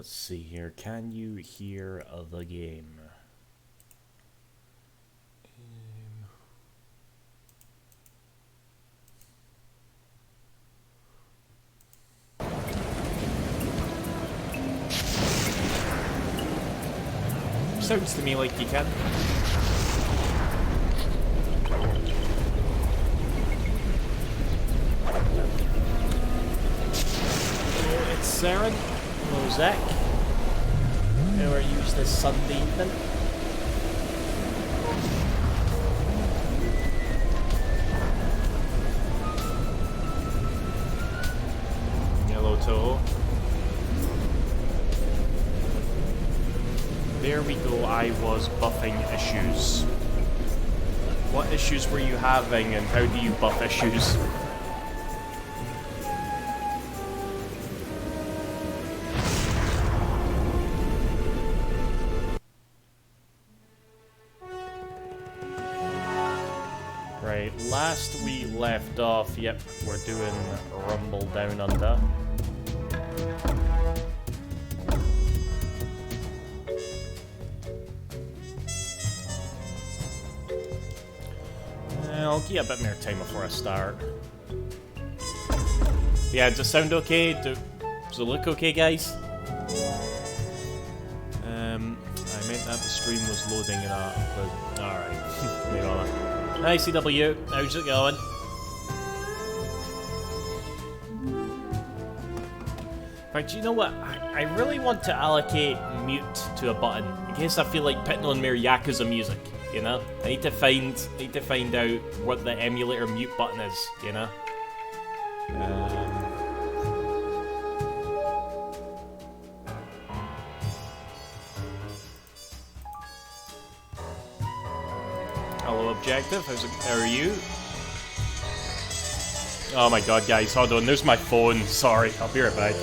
let's see here. Can you hear the game? Sounds to me like you can. Oh, it's Saren. Hello, Zach. How are you this Sunday evening? Hello, Toho. There we go, I was buffing issues. What issues were you having and how do you buff issues? Right, last we left off, yep, we're doing Rumble Down Under. I'll give you a bit more time before I start. Yeah, does it sound okay? Does it look okay, guys? I meant that the stream was loading and alright. Wait on it. Hi CW, how's it going? In fact, you know what? I really want to allocate mute to a button in case I feel like putting on more Yakuza music. You know, I need to find out what the emulator mute button is. You know. Hello, Objective. How are you? Oh my God, guys, hold on. There's my phone. Sorry, I'll be right back.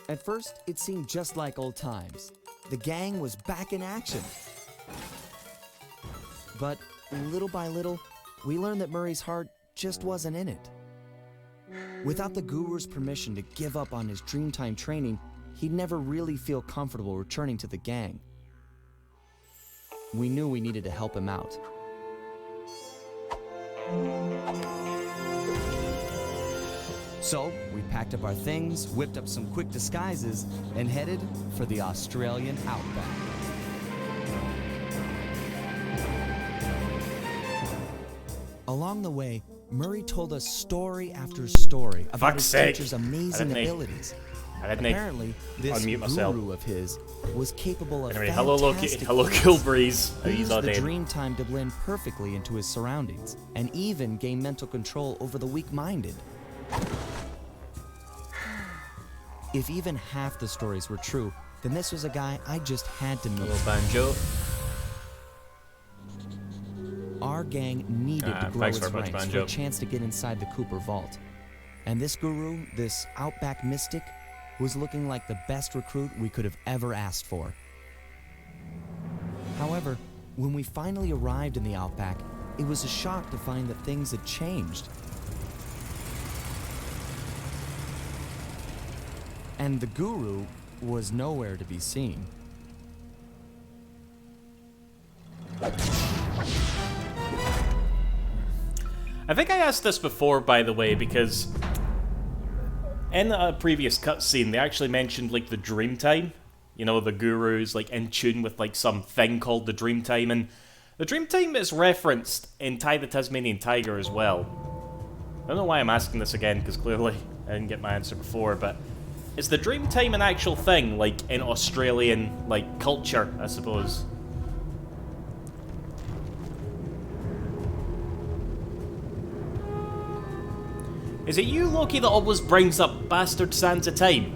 At first, it seemed just like old times. The gang was back in action. But little by little, we learned that Murray's heart just wasn't in it. Without the Guru's permission to give up on his Dreamtime training, he'd never really feel comfortable returning to the gang. We knew we needed to help him out. So, we packed up our things, whipped up some quick disguises, and headed for the Australian outback. Along the way, Murray told us story after story about his teacher's amazing abilities. Apparently, this guru of his was capable of hello Kilbreeze. He used the Dreamtime to blend perfectly into his surroundings, and even gain mental control over the weak-minded. If even half the stories were true, then this was a guy I just had to meet. Hello, Banjo. Our gang needed to grow its ranks for a chance to get inside the Cooper Vault. And this guru, this Outback mystic, was looking like the best recruit we could have ever asked for. However, when we finally arrived in the Outback, it was a shock to find that things had changed. And the guru was nowhere to be seen. I think I asked this before, by the way, because in a previous cutscene, they actually mentioned, like, the Dreamtime. You know, the guru's, like, in tune with, like, some thing called the Dreamtime, and the Dreamtime is referenced in Ty the Tasmanian Tiger as well. I don't know why I'm asking this again, because clearly I didn't get my answer before, but is the Dreamtime an actual thing, like, in Australian, like, culture, I suppose? Is it you, Loki, that always brings up Bastard Sands of Time?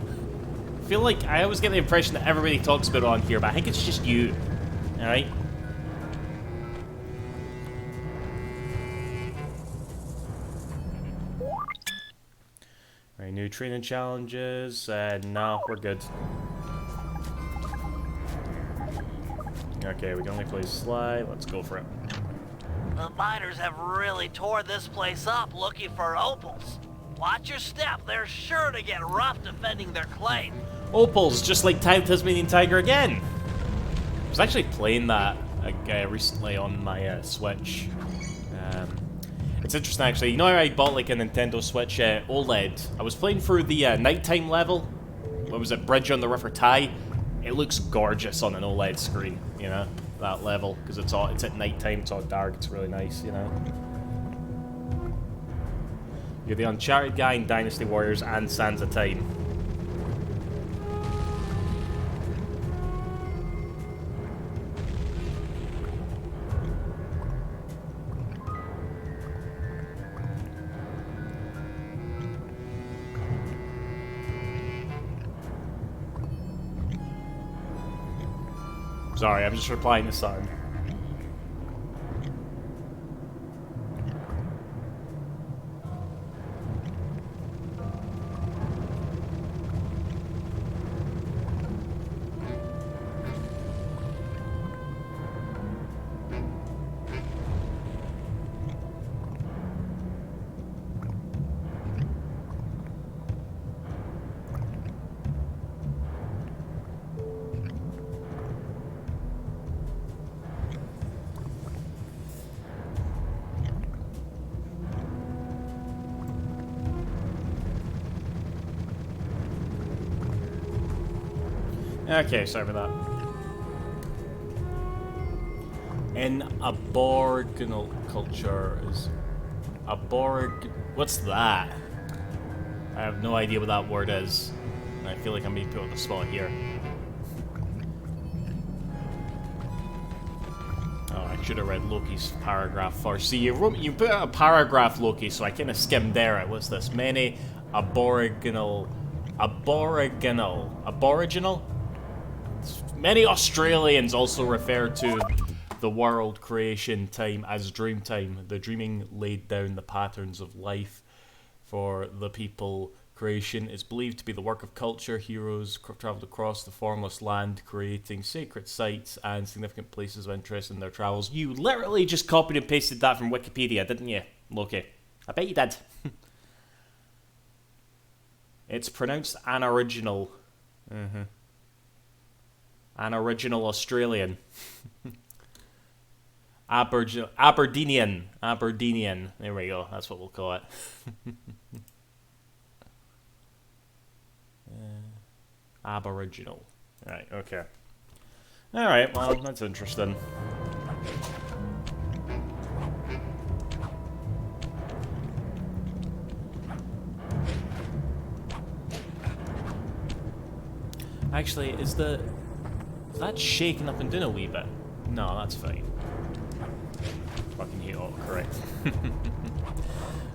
I feel like I always get the impression that everybody talks about it on here, but I think it's just you. Alright? Alright, new training challenges. No, we're good. Okay, we can only play Sly. Let's go for it. The miners have really tore this place up looking for opals. Watch your step, they're sure to get rough defending their claim. Opals, just like Ty the Tasmanian Tiger again. I was actually playing that recently on my Switch. It's interesting, actually. You know how I bought like a Nintendo Switch OLED? I was playing through the nighttime level. What was it? Bridge on the River Ty. It looks gorgeous on an OLED screen, you know? That level, because it's at nighttime, it's all dark, it's really nice, you know? You're the Uncharted guy in Dynasty Warriors and Sands of Time. Sorry, I'm just replying to Son. Okay, sorry about that. In Aboriginal culture is... What's that? I have no idea what that word is. I feel like I'm being put on the spot here. Oh, I should have read Loki's paragraph first. See, you put out a paragraph, Loki, so I kind of skimmed there. What's this? Many Aboriginal... Many Australians also refer to the world creation time as Dreamtime. The dreaming laid down the patterns of life for the people creation is believed to be the work of culture. Heroes traveled across the formless land, creating sacred sites and significant places of interest in their travels. You literally just copied and pasted that from Wikipedia, didn't you, Loki? I bet you did. It's pronounced Anoriginal. Anoriginal Australian. Aberdenian. There we go. That's what we'll call it. Aboriginal. Right, okay. Alright, well, that's interesting. Actually, is that shaking up and doing a wee bit? No, that's fine. Fucking hate autocorrect.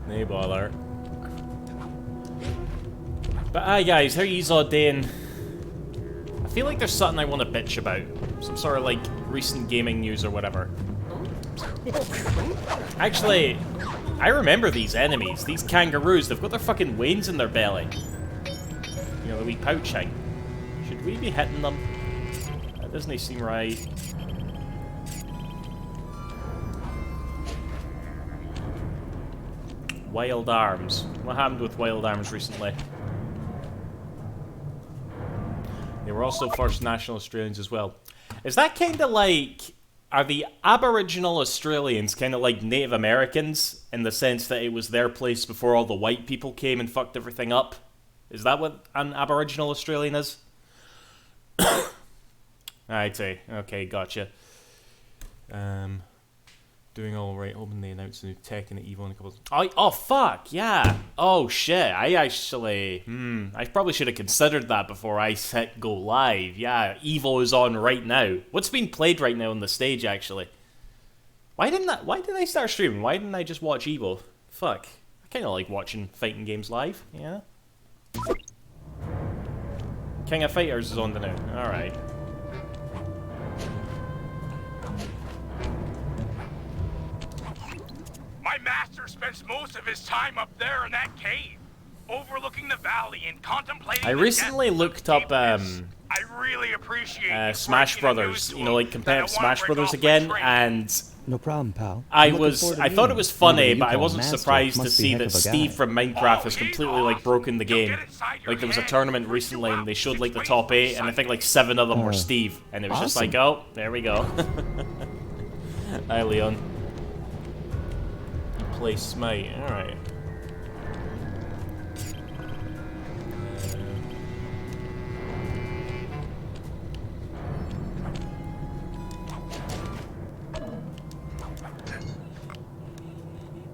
No bother. But aye guys, how yous all doing? I feel like there's something I want to bitch about. Some sort of like recent gaming news or whatever. Actually, I remember these enemies. These kangaroos, they've got their fucking veins in their belly. You know, the wee pouching. Should we be hitting them? That doesn't seem right. Wild Arms. What happened with Wild Arms recently? They were also First National Australians as well. Is that kind of like... Are the Aboriginal Australians kind of like Native Americans in the sense that it was their place before all the white people came and fucked everything up? Is that what an Aboriginal Australian is? I see. Okay, gotcha. Doing all right. Hoping they announce a new tech in the Evo in a couple of... Oh, fuck, yeah. Oh, shit. I actually... I probably should have considered that before I hit go live. Yeah, Evo is on right now. What's being played right now on the stage, actually? Why did I start streaming? Why didn't I just watch Evo? Fuck. I kind of like watching fighting games live, yeah? King of Fighters is on the now. Alright. My master spends most of his time up there in that cave, overlooking the valley and contemplating. I recently looked up I really appreciate Smash Brothers, you know, like competitive Smash Brothers again, and No problem, pal. I thought it was funny, but I wasn't surprised to see that Steve from Minecraft has completely like broken the game. Like there was a tournament recently and they showed like the top 8 and I think like 7 of them were Steve, and it was just like, oh, there we go. Hi, Leon. You play Smite, alright.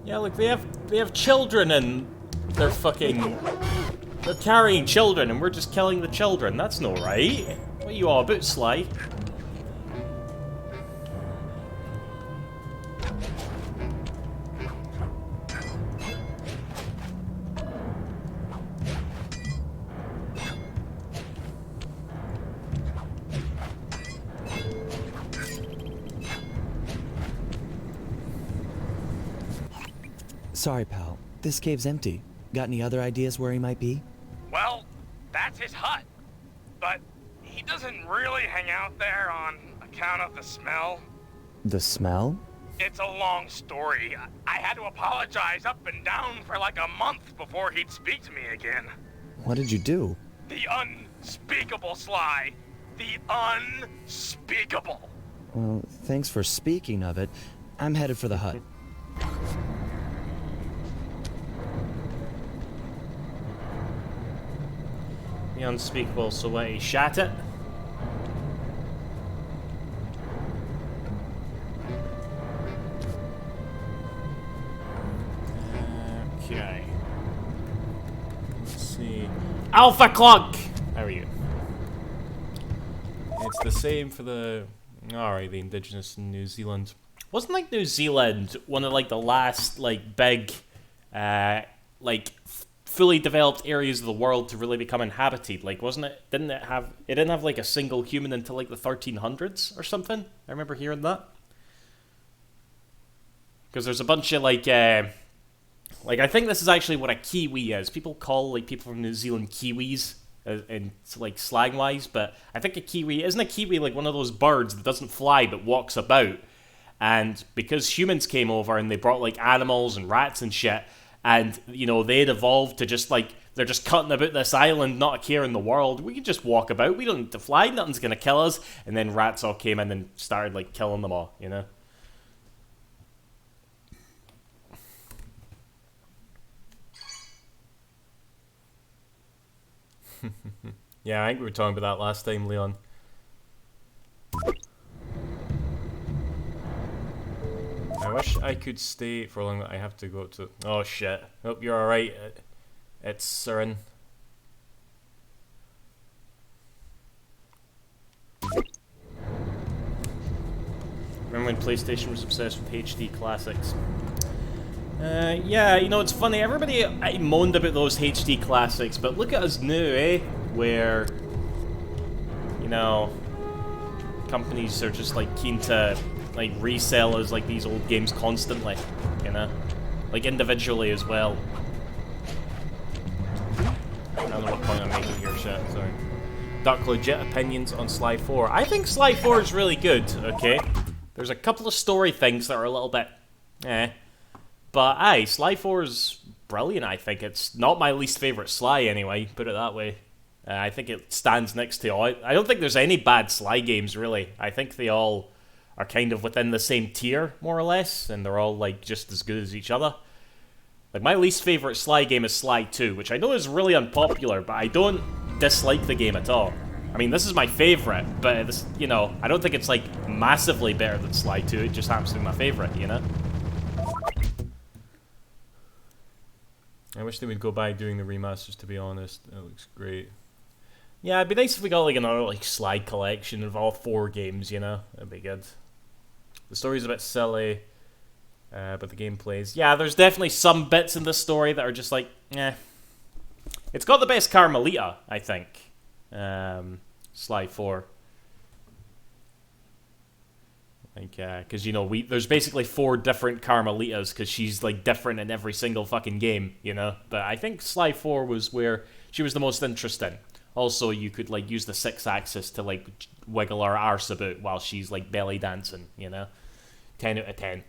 Yeah, look, they have children and they're carrying children and we're just killing the children. That's no right. What are you all about, Sly? Sorry, pal. This cave's empty. Got any other ideas where he might be? Well, that's his hut. But he doesn't really hang out there on account of the smell. The smell? It's a long story. I had to apologize up and down for like a month before he'd speak to me again. What did you do? The unspeakable, Sly. The unspeakable. Well, thanks for speaking of it. I'm headed for the hut. The unspeakable, so what, he shat it? Okay. Let's see. Alpha Clock! There we go. It's the same for the... Alright, the indigenous in New Zealand. Wasn't like New Zealand one of like the last like big like fully developed areas of the world to really become inhabited? Like, wasn't it? It didn't have like a single human until like the 1300s or something. I remember hearing that. Because there's a bunch of like Like, I think this is actually what a Kiwi is. People call, like, people from New Zealand Kiwis, and like, slang-wise, but I think a Kiwi... Isn't a Kiwi, like, one of those birds that doesn't fly but walks about? And because humans came over and they brought, like, animals and rats and shit, and, you know, they'd evolved to just, like, they're just cutting about this island, not a care in the world. We can just walk about. We don't need to fly. Nothing's going to kill us. And then rats all came in and started, like, killing them all, you know? Yeah, I think we were talking about that last time, Leon. I wish I could stay for long. I have to go to... Oh, shit. Hope you're alright. It's Surin. Remember when PlayStation was obsessed with HD classics? Yeah, you know, it's funny. Everybody moaned about those HD classics, but look at us now, eh? Where, you know, companies are just, like, keen to, like, resell us, like, these old games constantly, you know? Like, individually as well. I don't know what point I'm making here, shit, sorry. Duck, legit opinions on Sly 4. I think Sly 4 is really good, okay? There's a couple of story things that are a little bit, but aye, Sly 4 is brilliant, I think. It's not my least favourite Sly, anyway, put it that way. I think it stands next to all... I don't think there's any bad Sly games, really. I think they all are kind of within the same tier, more or less, and they're all, like, just as good as each other. Like, my least favourite Sly game is Sly 2, which I know is really unpopular, but I don't dislike the game at all. I mean, this is my favourite, but, this, you know, I don't think it's, like, massively better than Sly 2. It just happens to be my favourite, you know? I wish they would go by doing the remasters, to be honest. It looks great. Yeah, it'd be nice if we got, like, another, like, Sly collection of all 4 games, you know? That'd be good. The story's a bit silly, but the gameplay's... Yeah, there's definitely some bits in the story that are just, like, eh. It's got the best Carmelita, I think. Sly 4. Like, because, you know, there's basically 4 different Carmelitas, because she's, like, different in every single fucking game, you know? But I think Sly 4 was where she was the most interesting. Also, you could, like, use the 6-axis to, like, wiggle her arse about while she's, like, belly dancing, you know? 10 out of 10.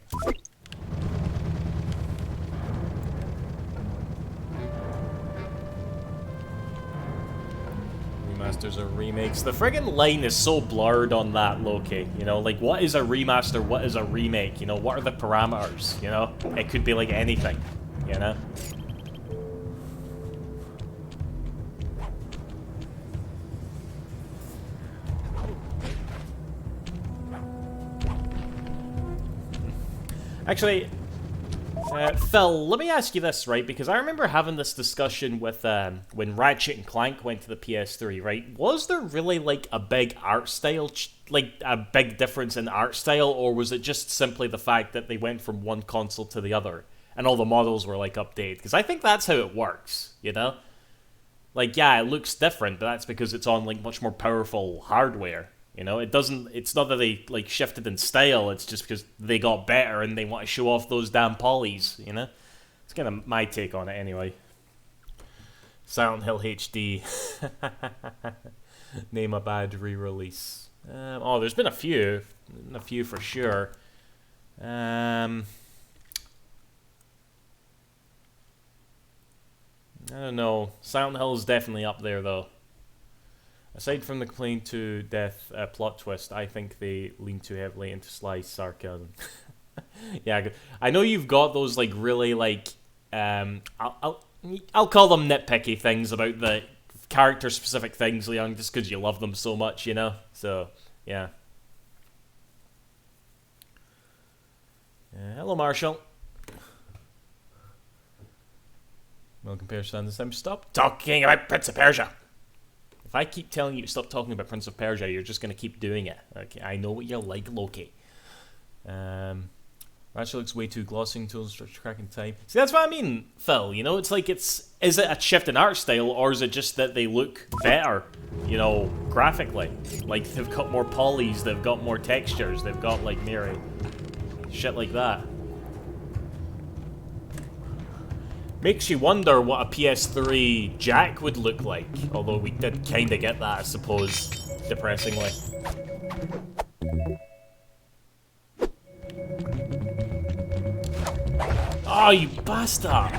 Remasters or remakes. The friggin' line is so blurred on that, Loki. You know, like, what is a remaster? What is a remake? You know, what are the parameters? You know? It could be, like, anything. You know? Actually, Phil, let me ask you this, right? Because I remember having this discussion with when Ratchet and Clank went to the PS3, right? Was there really, like, a big art style, like, a big difference in art style, or was it just simply the fact that they went from one console to the other, and all the models were, like, updated? Because I think that's how it works, you know? Like, yeah, it looks different, but that's because it's on, like, much more powerful hardware. You know, it's not that they, like, shifted in style, it's just because they got better and they want to show off those damn polys, you know? It's kind of my take on it, anyway. Silent Hill HD. Name a bad re-release. Oh, there's been a few. A few for sure. I don't know. Silent Hill is definitely up there, though. Aside from the clean to death plot twist, I think they lean too heavily into Sly's sarcasm. Yeah, I know you've got those, like, really, like, I'll call them nitpicky things about the character-specific things, Leon, just because you love them so much, you know? So, yeah. Hello, Marshall. Welcome, Persia. This time, stop talking about Prince of Persia. If I keep telling you to stop talking about Prince of Persia, you're just going to keep doing it. Okay, I know what you're like, Loki. Ratchet looks way too glossy until it's cracking time. See, that's what I mean, Phil. You know, it's like, is it a shift in art style, or is it just that they look better, you know, graphically? Like, they've got more polys, they've got more textures, they've got, like, shit like that. Makes you wonder what a PS3 jack would look like. Although we did kinda get that, I suppose, depressingly. Oh, you bastard!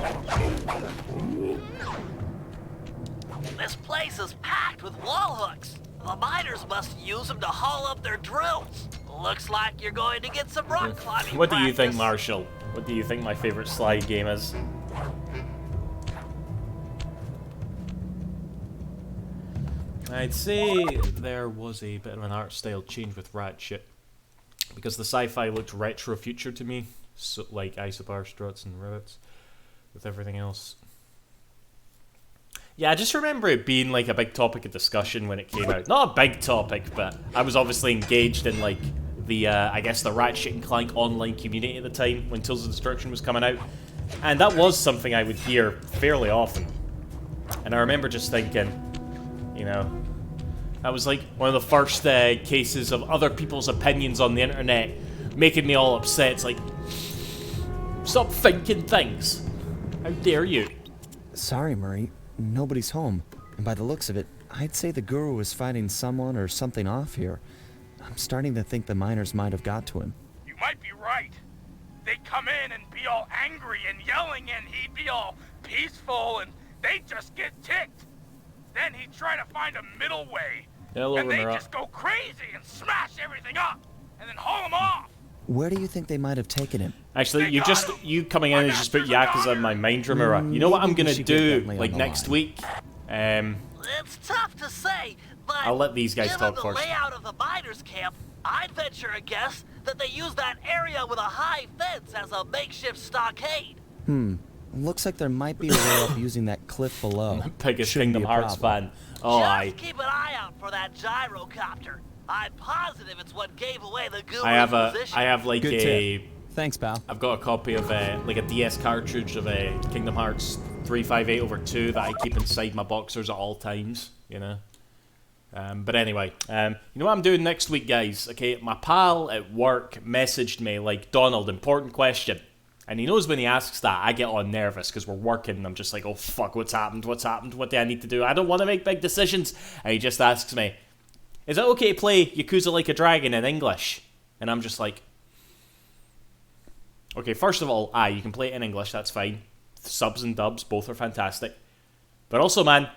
This place is packed with wall hooks. The miners must use them to haul up their drills. Looks like you're going to get some rock climbing What do you think, practice. Marshall? What do you think my favorite slide game is? I'd say there was a bit of an art style change with Ratchet. Because the sci-fi looked retro future to me. So, like isobar struts and rivets. With everything else. Yeah, I just remember it being like a big topic of discussion when it came out. Not a big topic, but I was obviously engaged in like the, I guess the Ratchet and Clank online community at the time when Tales of Destruction was coming out. And that was something I would hear fairly often. And I remember just thinking, you know, that was like one of the first cases of other people's opinions on the internet making me all upset. It's like, stop thinking things. How dare you? Sorry, Murray. Nobody's home. And by the looks of it, I'd say the guru is fighting someone or something off here. I'm starting to think the miners might have got to him. You might be right. They'd come in and be all angry and yelling, and he'd be all peaceful, and they'd just get ticked. Then he'd try to find a middle way. Hello, and they'd Romero. just go crazy and smash everything up, and then haul him off. Where do you think they might have taken him? Actually, you coming in and just put Yakuza in my mind, Romero. You know what I'm Maybe we gonna should get do, Bentley on like the next line. week? It's tough to say, but I'll let these guys given talk the first. layout of the miners' camp, I'd venture a guess that they use that area with a high fence as a makeshift stockade. Looks like there might be a way up using that cliff below. Biggest Shouldn't be Kingdom a Hearts problem. fan. Oh, Just I keep an eye out for that gyrocopter. I'm positive it's what gave away the guru's position. I have like Good a, tip. Thanks, pal. I've got a copy of like a DS cartridge of Kingdom Hearts 358/2 that I keep inside my boxers at all times. You know. But anyway, you know what I'm doing next week, guys? Okay, my pal at work messaged me like, Donald, important question. And he knows when he asks that, I get all nervous because we're working and I'm just like, oh fuck, what's happened? What's happened? What do I need to do? I don't want to make big decisions. And he just asks me, is it okay to play Yakuza Like a Dragon in English? And I'm just like, okay, first of all, you can play it in English, that's fine. Subs and dubs, both are fantastic. But also, man,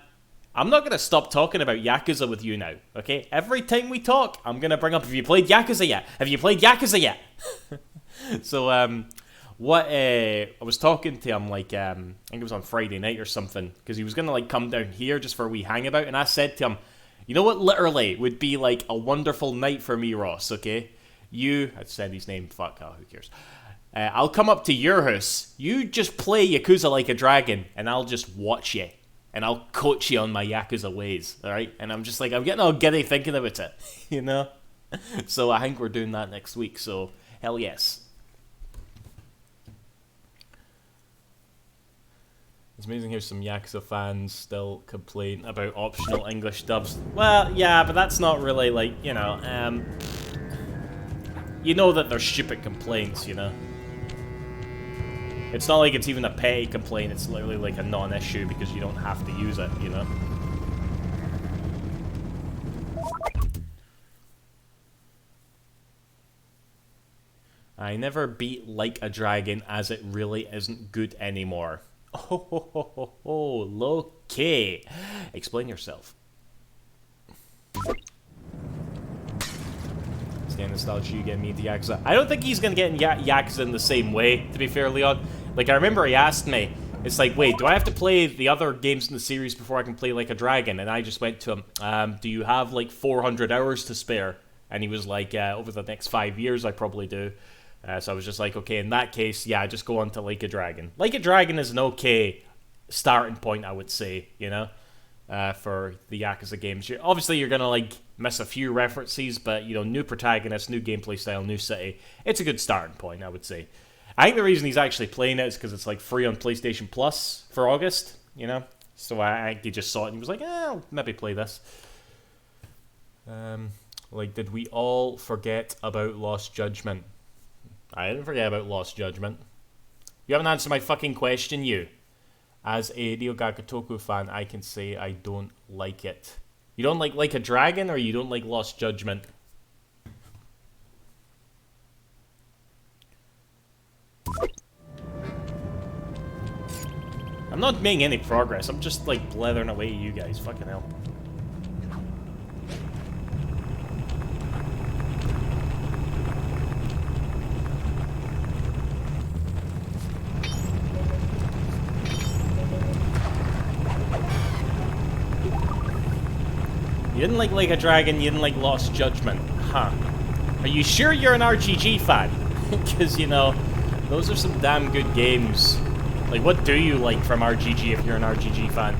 I'm not going to stop talking about Yakuza with you now, okay? Every time we talk, I'm going to bring up, have you played Yakuza yet? Have you played Yakuza yet? So, I was talking to him, like, I think it was on Friday night or something, because he was going to, like, come down here just for a wee hangabout, and I said to him, you know what literally would be, like, a wonderful night for me, Ross, okay? I'd said his name, fuck, who cares? I'll come up to your house, you just play Yakuza Like a Dragon, and I'll just watch you. And I'll coach you on my Yakuza ways, alright? And I'm just like, I'm getting all giddy thinking about it, you know? So I think we're doing that next week, so hell yes. It's amazing how some Yakuza fans still complain about optional English dubs. Well, yeah, but that's not really like, you know that they're stupid complaints, you know? It's not like it's even a petty complaint, it's literally like a non-issue because you don't have to use it, you know? I never beat Like a Dragon as it really isn't good anymore. Oh, Loki. Explain yourself. Stand nostalgia, you get me into Yakuza. I don't think he's gonna get in Yakuza in the same way, to be fair, Leon. Like, I remember he asked me, it's like, wait, do I have to play the other games in the series before I can play Like a Dragon? And I just went to him, do you have like 400 hours to spare? And he was like, over the next 5 years, I probably do. So I was just like, okay, in that case, yeah, just go on to Like a Dragon. Like a Dragon is an okay starting point, I would say, you know, for the Yakuza games. Obviously, you're going to, like, miss a few references, but, you know, new protagonist, new gameplay style, new city. It's a good starting point, I would say. I think the reason he's actually playing it is because it's, like, free on PlayStation Plus for August, you know? So I think he just saw it and he was like, I'll maybe play this. Like, did we all forget about Lost Judgment? I didn't forget about Lost Judgment. You haven't answered my fucking question, you. As a Neo Gagatoku fan, I can say I don't like it. You don't like a Dragon, or you don't like Lost Judgment? I'm not making any progress. I'm just like blethering away you guys. Fucking hell. You didn't like a Dragon, you didn't like Lost Judgment. Huh. Are you sure you're an RGG fan? Because, you know, those are some damn good games. Like, what do you like from RGG if you're an RGG fan?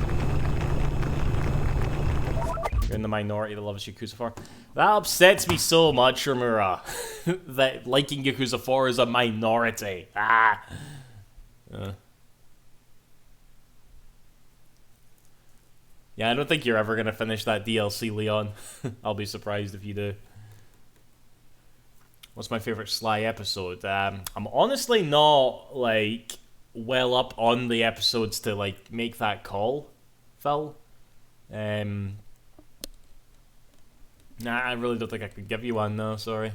You're in the minority that loves Yakuza 4. That upsets me so much, Ramura. That liking Yakuza 4 is a minority. Ah. Yeah, I don't think you're ever going to finish that DLC, Leon. I'll be surprised if you do. What's my favorite Sly episode? I'm honestly not, like, well up on the episodes to, like, make that call, Phil. Nah, I really don't think I could give you one, though, sorry.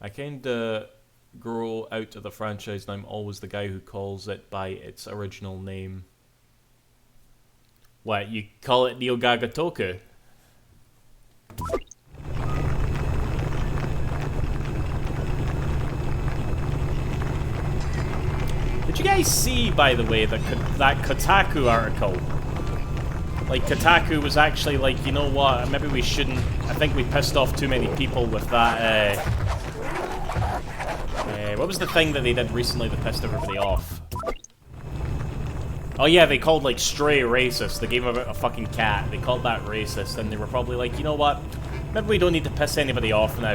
I kinda grow out of the franchise and I'm always the guy who calls it by its original name. What, you call it Neo Gagatoku? Did you guys see, by the way, that Kotaku article? Like, Kotaku was actually like, you know what, maybe we shouldn't... I think we pissed off too many people with that, what was the thing that they did recently that pissed everybody off? Oh yeah, they called, like, Stray racist. The game about a fucking cat. They called that racist, and they were probably like, you know what? Maybe we don't need to piss anybody off now.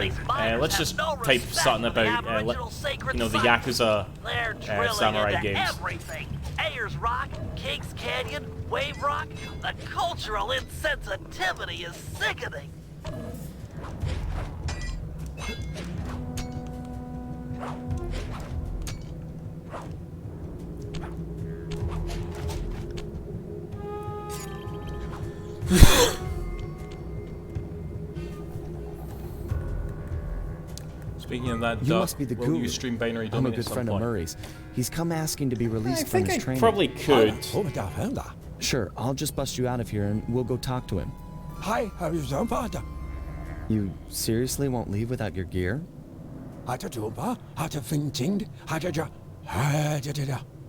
Let's just type something about, you know, the Yakuza samurai games. Everything. Ayers Rock, Kings Canyon, Wave Rock. The cultural insensitivity is sickening. Speaking of that, You must be the guru. You stream binary I'm a domain good at some friend of point? Murray's. He's come asking to be I released from think his I training. probably could. Sure, I'll just bust you out of here and we'll go talk to him. Hi, how are you? You seriously won't leave without your gear?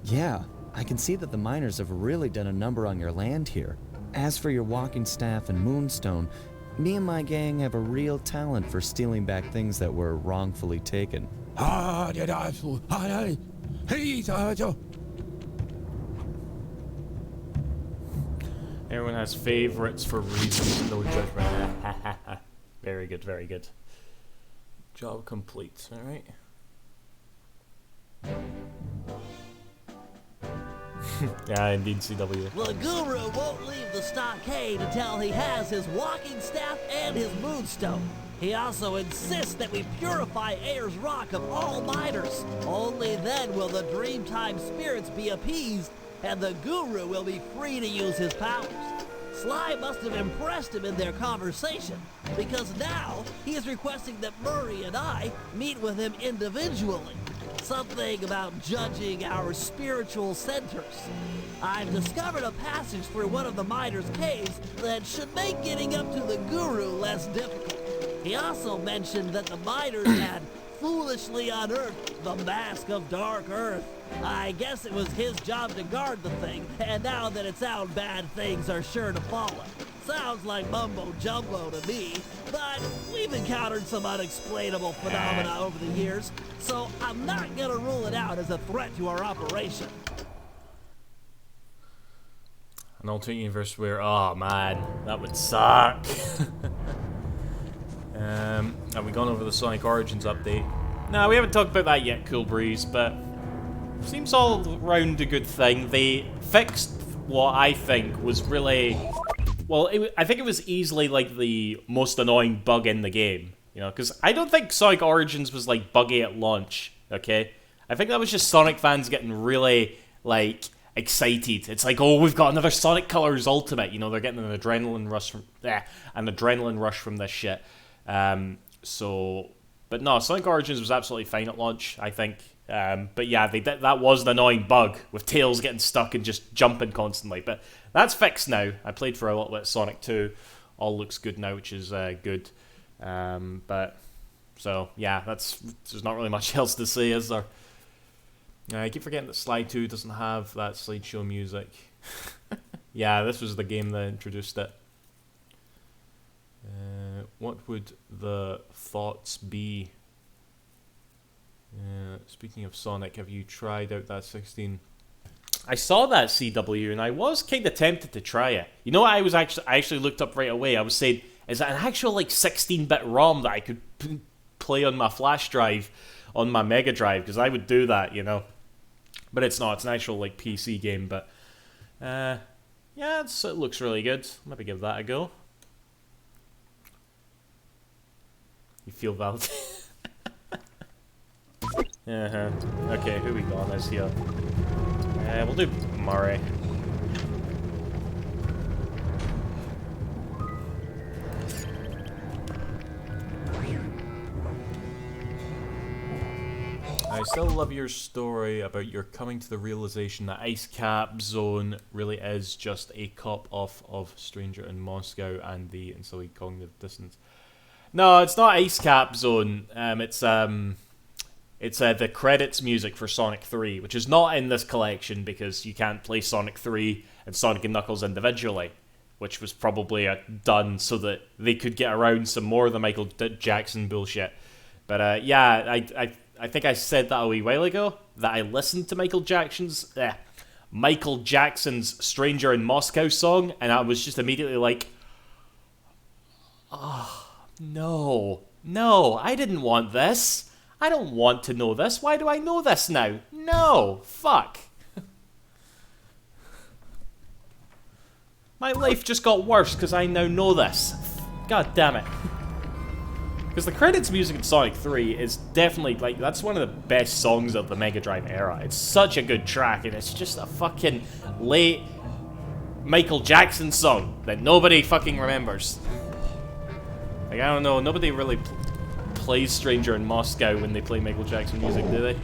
Yeah, I can see that the miners have really done a number on your land here. As for your walking staff and moonstone, me and my gang have a real talent for stealing back things that were wrongfully taken. Everyone has favorites for reasons, no judgment. Very good, very good. Job complete, alright. Yeah, indeed, CW. The guru won't leave the stockade until he has his walking staff and his moonstone. He also insists that we purify Ayers Rock of all miners. Only then will the Dreamtime spirits be appeased, and the guru will be free to use his powers. Sly must have impressed him in their conversation, because now he is requesting that Murray and I meet with him individually. Something about judging our spiritual centers. I've discovered a passage through one of the miners' caves that should make getting up to the guru less difficult. He also mentioned that the miners had foolishly unearthed the Mask of Dark Earth. I guess it was his job to guard the thing, and now that it's out, bad things are sure to follow. Sounds like mumbo-jumbo to me, but we've encountered some unexplainable phenomena over the years, so I'm not gonna rule it out as a threat to our operation. An alternate universe where, oh man, that would suck. Have we gone over the Sonic Origins update? No, we haven't talked about that yet, Cool Breeze, but seems all round a good thing. They fixed what I think was really... Well, I think it was easily, like, the most annoying bug in the game, you know, because I don't think Sonic Origins was, like, buggy at launch, okay? I think that was just Sonic fans getting really like excited. It's like, oh, we've got another Sonic Colors Ultimate. You know, they're getting an adrenaline rush from this shit. But no, Sonic Origins was absolutely fine at launch, I think. But yeah, that was an annoying bug with Tails getting stuck and just jumping constantly. But that's fixed now. I played for a little bit of Sonic 2. All looks good now, which is good. So yeah, there's not really much else to say, is there? I keep forgetting that Sly 2 doesn't have that slideshow music. Yeah, this was the game that introduced it. What would the thoughts be? Speaking of Sonic, have you tried out that 16? I saw that CW and I was kind of tempted to try it. You know what I actually looked up right away? I was saying, is that an actual like 16-bit ROM that I could play on my flash drive on my Mega Drive? Because I would do that, you know. But it's not. It's an actual like PC game. But yeah, it looks really good. Maybe give that a go. You feel validated. Okay, who we got on this here? We'll do Murray. I still love your story about your coming to the realization that Ice Cap Zone really is just a cop-off of Stranger in Moscow and the Inside Cognitive Dissonance. No, it's not Ice Cap Zone. It's the credits music for Sonic 3, which is not in this collection because you can't play Sonic 3 and Sonic and Knuckles individually, which was probably done so that they could get around some more of the Michael Jackson bullshit. But yeah, I think I said that a wee while ago, that I listened to Michael Jackson's Stranger in Moscow song, and I was just immediately like, oh, no, I didn't want this. I don't want to know this. Why do I know this now? No, fuck. My life just got worse because I now know this. God damn it. Because the credits music in Sonic 3 is definitely, like, that's one of the best songs of the Mega Drive era. It's such a good track, and it's just a fucking late Michael Jackson song that nobody fucking remembers. Like, I don't know, nobody really plays Stranger in Moscow when they play Michael Jackson music, do they?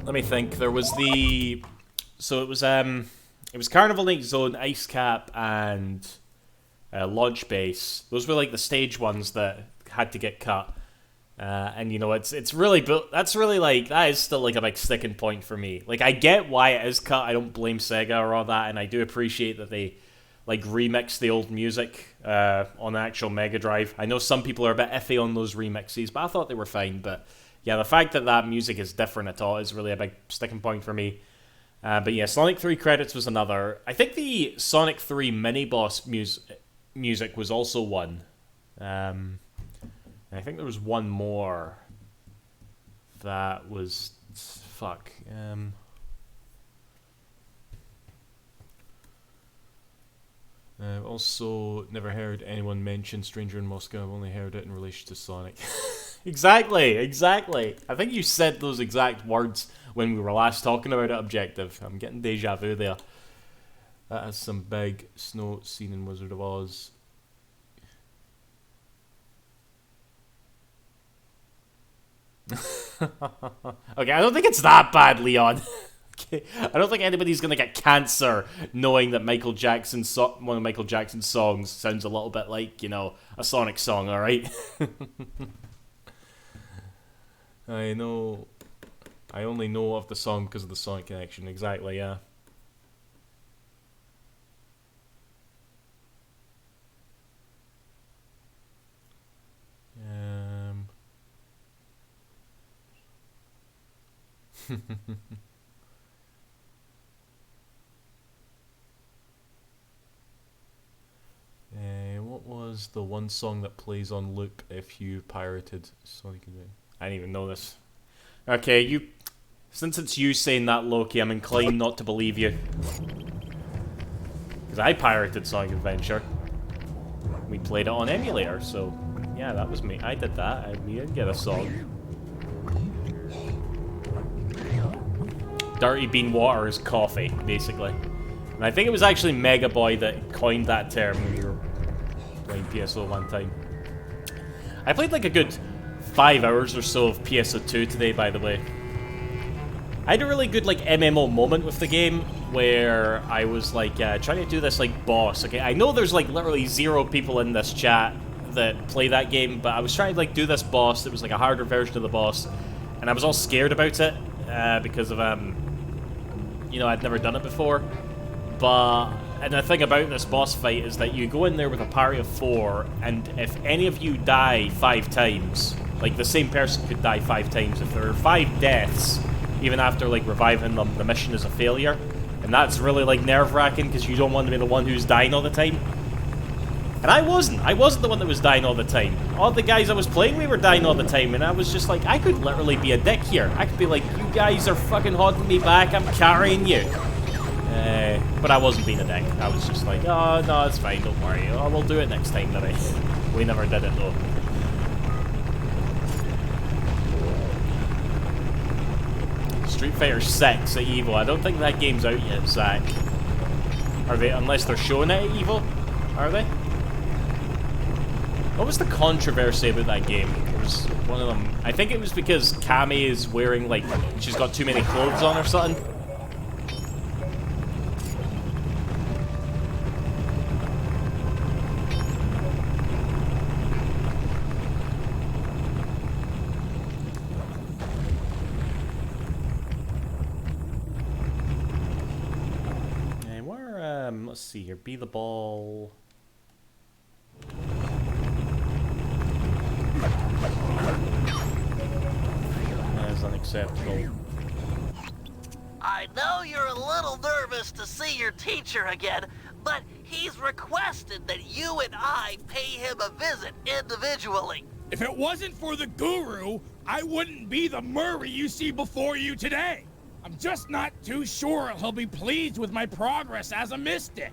Let me think. There was the... So it was Carnival Night Zone, Ice Cap, and Launch Base. Those were like the stage ones that had to get cut. And you know, it's really, that's really like, that is still like a big sticking point for me. Like, I get why it is cut. I don't blame Sega or all that, and I do appreciate that they like remix the old music on the actual Mega Drive. I know some people are a bit iffy on those remixes, but I thought they were fine. But yeah, the fact that that music is different at all is really a big sticking point for me. But yeah, Sonic 3 credits was another. I think the Sonic 3 mini-boss music was also one. I think there was one more that was... Fuck. I've also never heard anyone mention Stranger in Moscow. I've only heard it in relation to Sonic. Exactly. I think you said those exact words when we were last talking about it, Objective. I'm getting deja vu there. That has some big snow scene in Wizard of Oz. Okay, I don't think it's that bad, Leon. Okay, I don't think anybody's gonna get cancer knowing that one of Michael Jackson's songs sounds a little bit like, you know, a Sonic song, alright? I know. I only know of the song because of the Sonic connection. Exactly, yeah. What was the one song that plays on loop if you pirated Sonic Adventure? I didn't even know this. Okay, since it's you saying that, Loki, I'm inclined not to believe you. Because I pirated Sonic Adventure. we played it on emulator, so yeah, that was me. I did that. We didn't get a song. Dirty bean water is coffee, basically. And I think it was actually Mega Boy that coined that term when we were playing PSO one time. I played like a good 5 hours or so of PSO2 today, by the way. I had a really good like MMO moment with the game where I was like trying to do this like boss. Okay, I know there's like literally 0 people in this chat that play that game, but I was trying to like do this boss that was like a harder version of the boss, and I was all scared about it because of you know, I'd never done it before. And the thing about this boss fight is that you go in there with a party of 4, and if any of you die 5 times, like the same person could die 5 times. If there are 5 deaths, even after like reviving them, the mission is a failure. And that's really like nerve-wracking because you don't want to be the one who's dying all the time. And I wasn't the one that was dying all the time. All the guys I was playing, we were dying all the time, and I was just like, I could literally be a dick here. I could be like, you guys are fucking holding me back, I'm carrying you. But I wasn't being a dick. I was just like, oh, no, it's fine, don't worry. Oh, we'll do it next time, maybe. We never did it, though. Street Fighter 6 at EVO. I don't think that game's out yet, Zach. Are they? Unless they're showing it at EVO? Are they? What was the controversy about that game? It was one of them. I think it was because Cammy is wearing, like, she's got too many clothes on or something. Let's see here. Be the ball. That is unacceptable. I know you're a little nervous to see your teacher again, but he's requested that you and I pay him a visit individually. If it wasn't for the guru, I wouldn't be the Murray you see before you today. I'm just not too sure he'll be pleased with my progress as a mystic.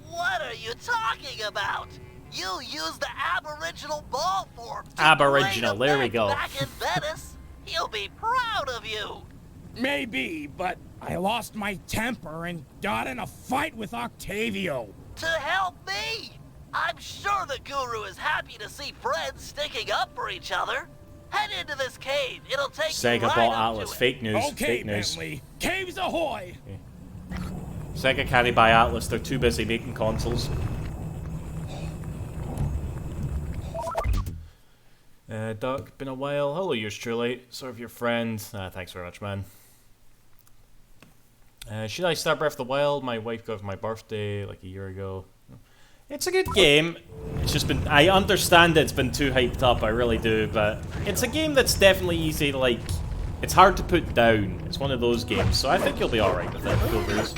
What are you talking about? You used the Aboriginal ball form. Aboriginal, there we go. Back in Venice. He'll be proud of you. Maybe, but I lost my temper and got in a fight with Octavio. To help me? I'm sure the guru is happy to see friends sticking up for each other. Head into this cave. It'll take Sega you right bought up Atlas. to it. Fake news. Okay, Fake news. Bentley. Caves ahoy! Sega can't buy Atlas. They're too busy making consoles. Duck, been a while. Hello, yours truly. Sort of your friend. Thanks very much, man. Should I start Breath of the Wild? My wife got it for my birthday like a year ago. It's a good game. It's just been... I understand it's been too hyped up, I really do, but it's a game that's definitely easy to, like... It's hard to put down. It's one of those games, so I think you'll be alright with it. Cool breeze.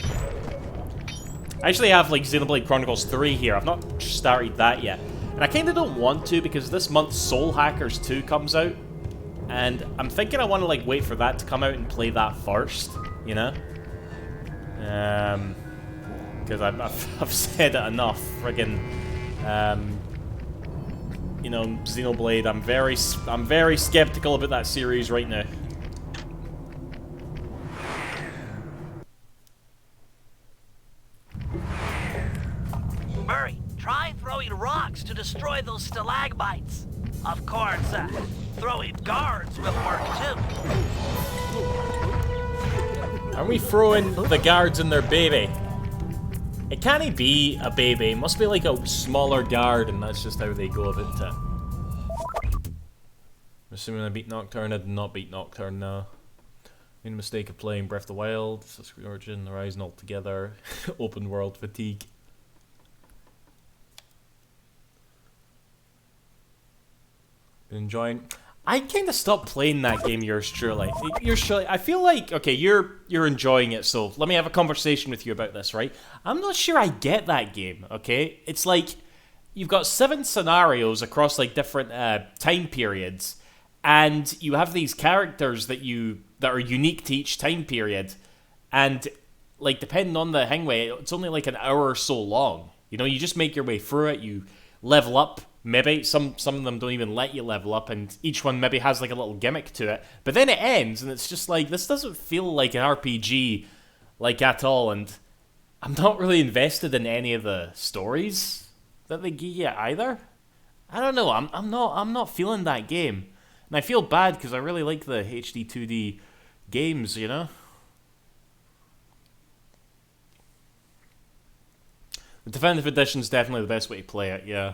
I actually have, like, Xenoblade Chronicles 3 here. I've not started that yet. And I kind of don't want to, because this month Soul Hackers 2 comes out. And I'm thinking I want to, like, wait for that to come out and play that first, you know? Because I've said it enough. Friggin', you know, Xenoblade. I'm very skeptical about that series right now. Murray, try throwing rocks to destroy those stalagmites. Of course, throwing guards will work too. Are we throwing the guards in their baby? It can't be a baby. It must be like a smaller guard, and that's just how they go about it. I'm assuming I beat Nocturne. I did not beat Nocturne, no. Made a mistake of playing Breath of the Wild, Assassin's Origin, Horizon altogether. Open world fatigue. Been enjoying... I kind of stopped playing that game, yours truly. I feel like, okay, you're enjoying it, so let me have a conversation with you about this, right? I'm not sure I get that game, okay? It's like, you've got 7 scenarios across, like, different time periods, and you have these characters that are unique to each time period, and, like, depending on the hangway, it's only, like, an hour or so long. You know, you just make your way through it, you level up. Maybe some of them don't even let you level up, and each one maybe has like a little gimmick to it. But then it ends, and it's just like, this doesn't feel like an RPG, like, at all. And I'm not really invested in any of the stories that they give you either. I don't know. I'm not feeling that game, and I feel bad because I really like the HD 2D games, you know. The Definitive Edition is definitely the best way to play it. Yeah.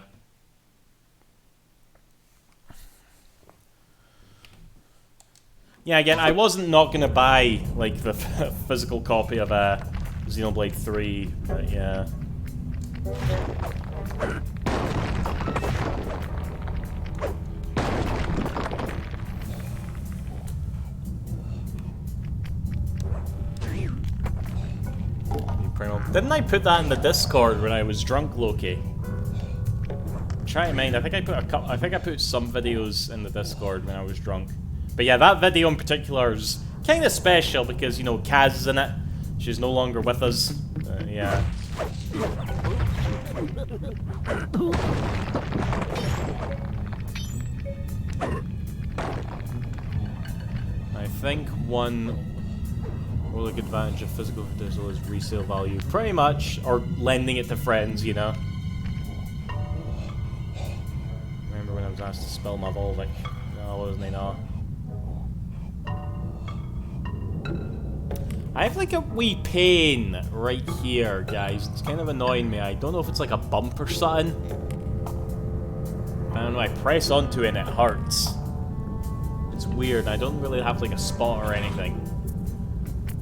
Yeah, again, I wasn't not gonna buy like the physical copy of Xenoblade 3, but yeah. Didn't I put that in the Discord when I was drunk, Loki? I'm trying to mind. I think I put some videos in the Discord when I was drunk. But yeah, that video in particular is kind of special because, you know, Kaz is in it. She's no longer with us. Yeah. I think one really good advantage of physical digital is resale value. Pretty much, or lending it to friends, you know. Remember when I was asked to spell my Volvic? No, wasn't I not? I have like a wee pain right here, guys. It's kind of annoying me. I don't know if it's like a bump or something. I don't know, I press onto it and it hurts. It's weird. I don't really have like a spot or anything.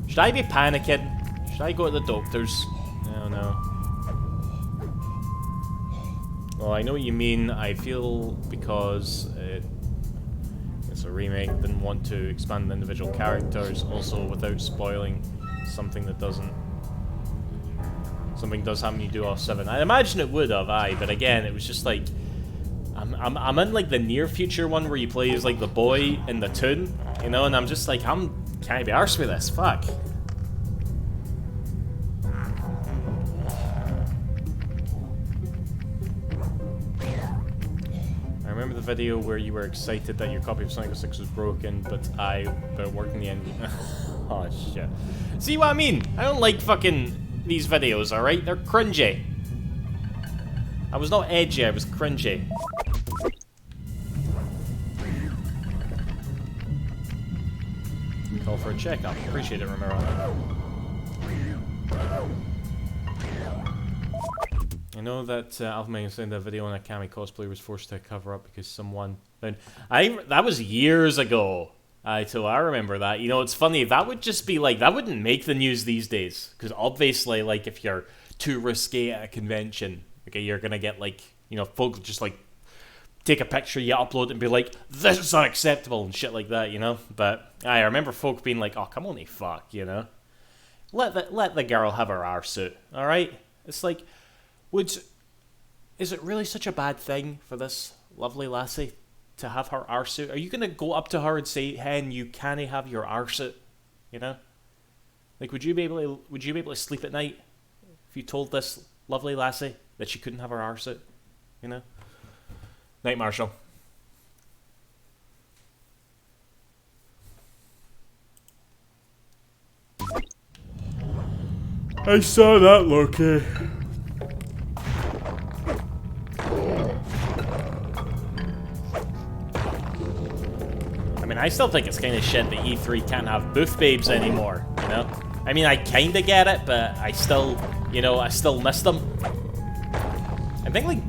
Should I be panicking? Should I go to the doctors? I don't know. Well, I know what you mean. I feel because it's a remake, didn't want to expand the individual characters, also without spoiling something that doesn't... Something does happen when you do all 7. I imagine it would have, but again, it was just like... I'm in like the near future one where you play as like the boy in the toon, you know, and I'm just like, can't I be arsed with this? Fuck. I remember the video where you were excited that your copy of Sonic 06 was broken, but it worked in the end. Oh shit. See what I mean? I don't like fucking these videos, alright? They're cringy. I was not edgy, I was cringy. Call for a checkup. Appreciate it, Romero. I know that Alpha Mega said that video on a Kami cosplay was forced to cover up because someone found... that was years ago. So I remember that. You know, it's funny, that would just be like, that wouldn't make the news these days. Because obviously, like, if you're too risque at a convention, okay, you're gonna get, like, you know, folks just, like, take a picture, you upload it and be like, this is unacceptable and shit like that, you know? But I remember folk being like, oh, come on, fuck, you know? Let the girl have her arsuit, alright? It's like, is it really such a bad thing for this lovely lassie to have her arsuit? Are you gonna go up to her and say, hen, you can't have your arsuit, you know? Like, would you be able to sleep at night if you told this lovely lassie that she couldn't have her arsuit, you know? Night, Marshall. I saw that, Loki. I mean, I still think it's kind of shit that E3 can't have booth babes anymore, you know? I mean, I kind of get it, but I still, you know, I still miss them. I think, like,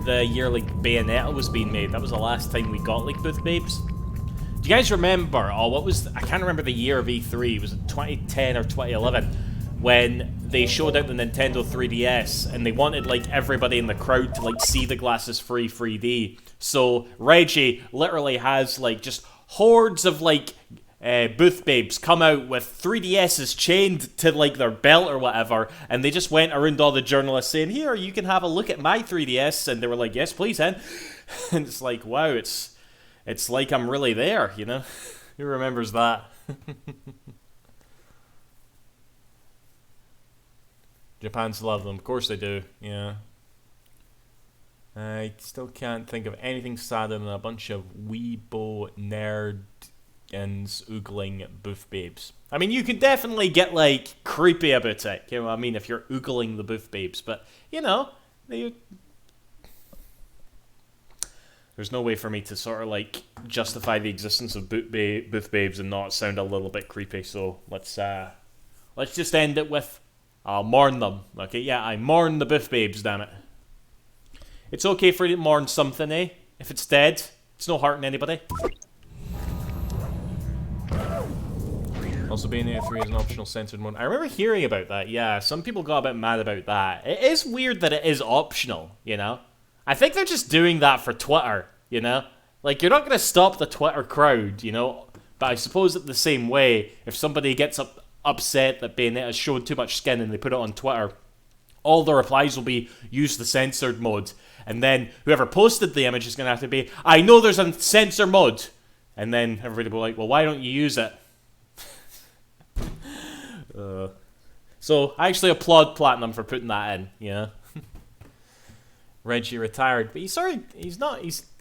the year like Bayonetta was being made, that was the last time we got like booth babes. Do you guys remember, I can't remember the year of E3, was it 2010 or 2011, when they showed out the Nintendo 3DS and they wanted like everybody in the crowd to like see the glasses free 3D. So Reggie literally has like just hordes of like booth babes come out with 3DSs chained to like their belt or whatever, and they just went around all the journalists saying, here, you can have a look at my 3DS, and they were like, yes please, hen. And it's like, wow, it's like I'm really there, you know? Who remembers that? Japan still love them, of course they do, yeah. I still can't think of anything sadder than a bunch of weebo nerds oogling booth babes. I mean, you could definitely get, like, creepy about it, you know what I mean, if you're oogling the booth babes, but, you know, there's no way for me to sort of, like, justify the existence of booth babes and not sound a little bit creepy, so let's just end it with, I'll mourn them. Okay, yeah, I mourn the booth babes, damn it. It's okay for you to mourn something, eh? If it's dead, it's no hurting anybody. Also, Bayonetta 3 is an optional censored mode. I remember hearing about that, yeah. Some people got a bit mad about that. It is weird that it is optional, you know? I think they're just doing that for Twitter, you know? Like, you're not going to stop the Twitter crowd, you know? But I suppose in the same way, if somebody gets upset that Bayonetta showed too much skin and they put it on Twitter, all the replies will be, use the censored mode. And then whoever posted the image is going to have to be, I know there's a censor mode. And then everybody will be like, well, why don't you use it? So I actually applaud Platinum for putting that in, you know. Reggie retired, but he's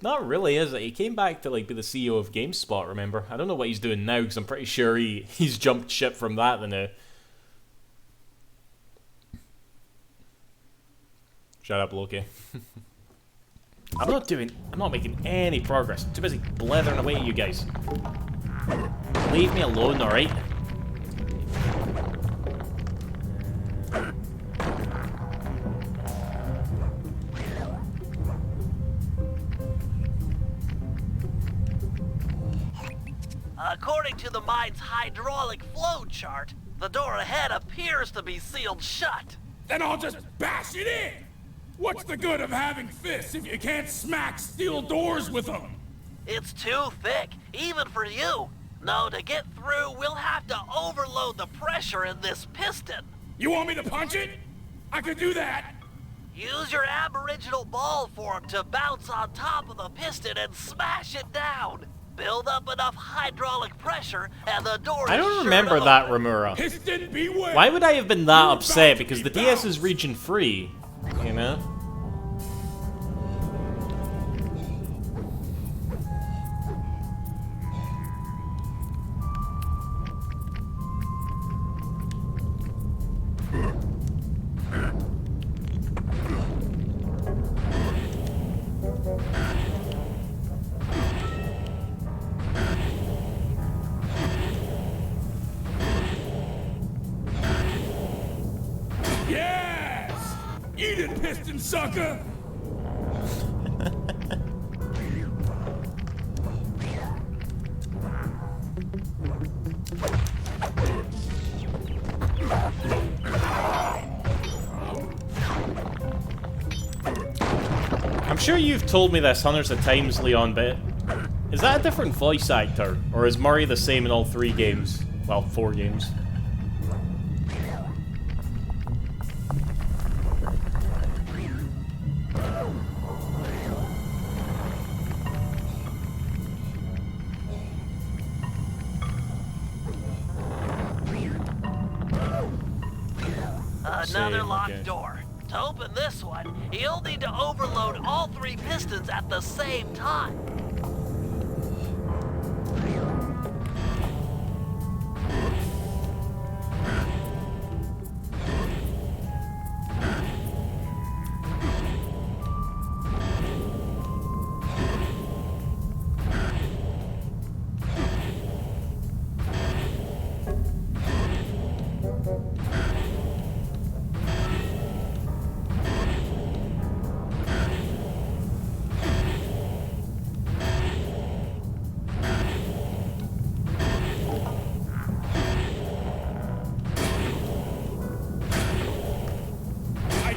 not really, is it? He came back to like be the CEO of GameSpot, remember? I don't know what he's doing now because I'm pretty sure he's jumped ship from that now. Shut up, Loki. I'm not making any progress. I'm too busy blethering away at you guys. Leave me alone, alright? According to the mine's hydraulic flow chart, the door ahead appears to be sealed shut. Then I'll just bash it in! What's the good of having fists if you can't smack steel doors with them? It's too thick, even for you. No, to get through, we'll have to overload the pressure in this piston. You want me to punch it? I could do that. Use your aboriginal ball form to bounce on top of the piston and smash it down. Build up enough hydraulic pressure, and the door I don't remember that, Ramura. Piston beware. Why would I have been that upset? Because the DS is region free, you know? Yes! Eat it, piston sucker! I'm sure you've told me this hundreds of times, Leon, but is that a different voice actor? Or is Murray the same in all 3 games? Well, 4 games. Another locked okay. door. To open this one, you'll need to overload all 3 pistons at the same time.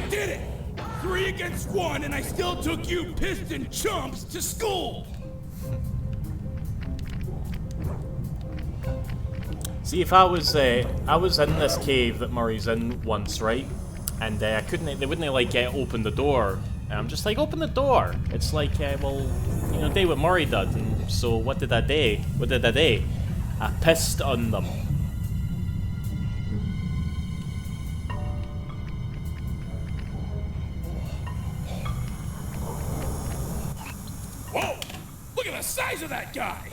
Did it! 3 against 1, and I still took you piston chumps to school! See, if I was in this cave that Murray's in once, right? And they wouldn't like open the door. And I'm just like, open the door. It's like, well, you know, day what Murray did. And so what did I do? I pissed on them. that guy.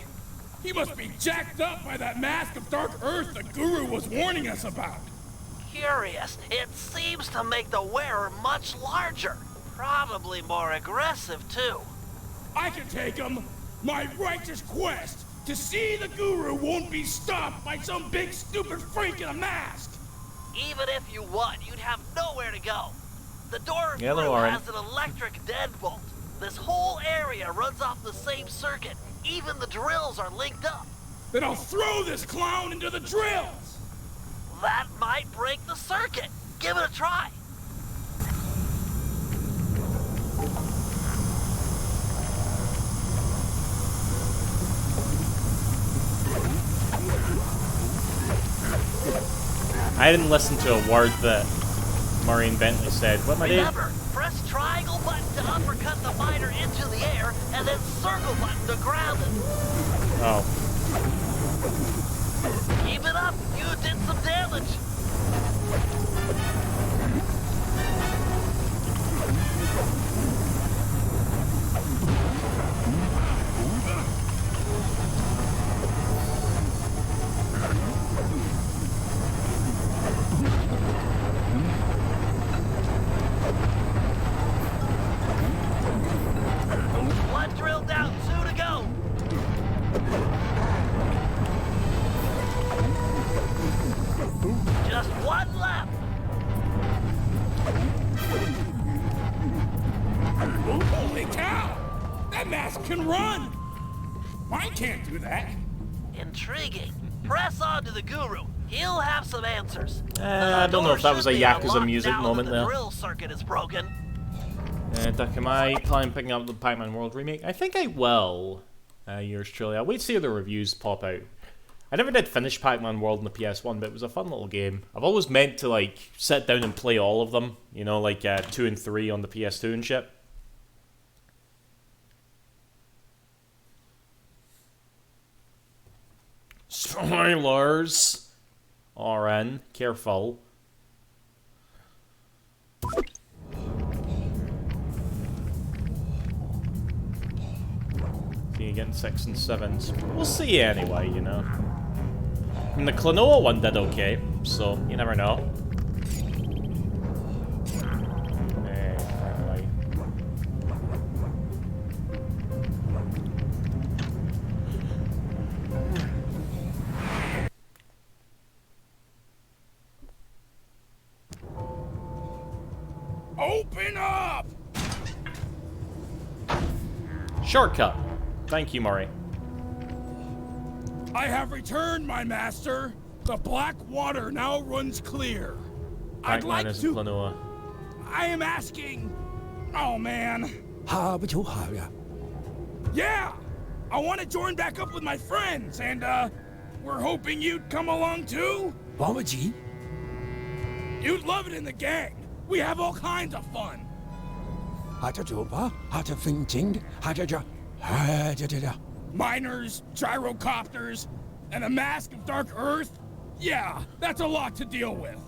He must be jacked up by that mask of Dark Earth the Guru was warning us about. Curious. It seems to make the wearer much larger. Probably more aggressive, too. I can take him. My righteous quest to see the Guru won't be stopped by some big stupid freak in a mask. Even if you won, you'd have nowhere to go. The door Yeah, through Lauren. has an electric deadbolt. This whole area runs off the same circuit. Even the drills are linked up. Then I'll throw this clown into the drills. That might break the circuit. Give it a try. I didn't listen to a word that Murray and Bentley said. What am I doing? Remember, press triangle button to uppercut the miner into the air, and then circle button to ground it. Oh. Keep it up. You did some damage. One drill down, 2 to go. Just one left. Holy cow! That mask can run! Mine can't do that. Intriguing. Press on to the Guru. He'll have some answers. I don't know if that was a Yakuza music moment there. there. The drill circuit is broken. Duck, am I planning on picking up the Pac-Man World remake? I think I will. Yours truly. I'll wait to see the reviews pop out. I never did finish Pac-Man World on the PS1, but it was a fun little game. I've always meant to, like, sit down and play all of them. You know, like 2 and 3 on the PS2 and shit. Spoilers! RN, careful. So you're getting 6 and 7s. We'll see anyway, you know. I mean, the Klonoa one did okay, so you never know. Anyway. Open up! Shortcut. Thank you, Murray. I have returned, my master. The black water now runs clear. I'd Pac-Man like isn't to... Klonoa. I am asking... Oh, man. 下不好呀。 Yeah! I want to join back up with my friends, and, we're hoping you'd come along, too? 王不急， You'd love it in the gang. We have all kinds of fun. 下只做吧，下只分清，下只只，哎，这。 Miners, gyrocopters, and a mask of Dark Earth? Yeah, that's a lot to deal with.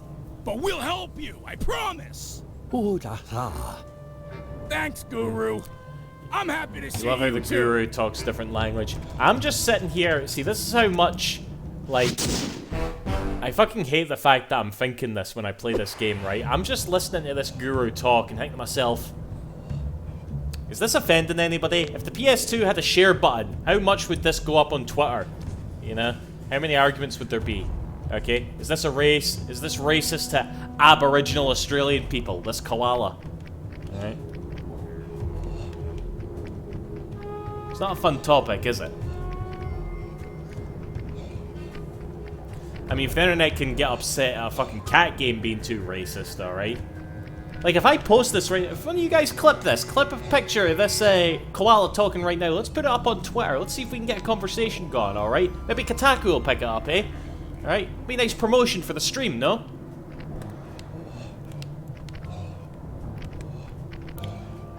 But we'll help you, I promise. 不打哈。 Thanks, Guru. I'm happy to see I love how you the too. Guru talks different language. I'm just sitting here. See, this is how much, like, I fucking hate the fact that I'm thinking this when I play this game, right? I'm just listening to this Guru talk and thinking to myself, is this offending anybody? If the PS2 had a share button, how much would this go up on Twitter? You know? How many arguments would there be? Okay? Is this a race? Is this racist to Aboriginal Australian people? This koala? Alright? It's not a fun topic, is it? I mean, if the internet can get upset at a fucking cat game being too racist, alright? Like, if I post this right... If one of you guys clip this, clip a picture of this koala talking right now, let's put it up on Twitter. Let's see if we can get a conversation going, alright? Maybe Kotaku will pick it up, eh? Alright? Be a nice promotion for the stream, no?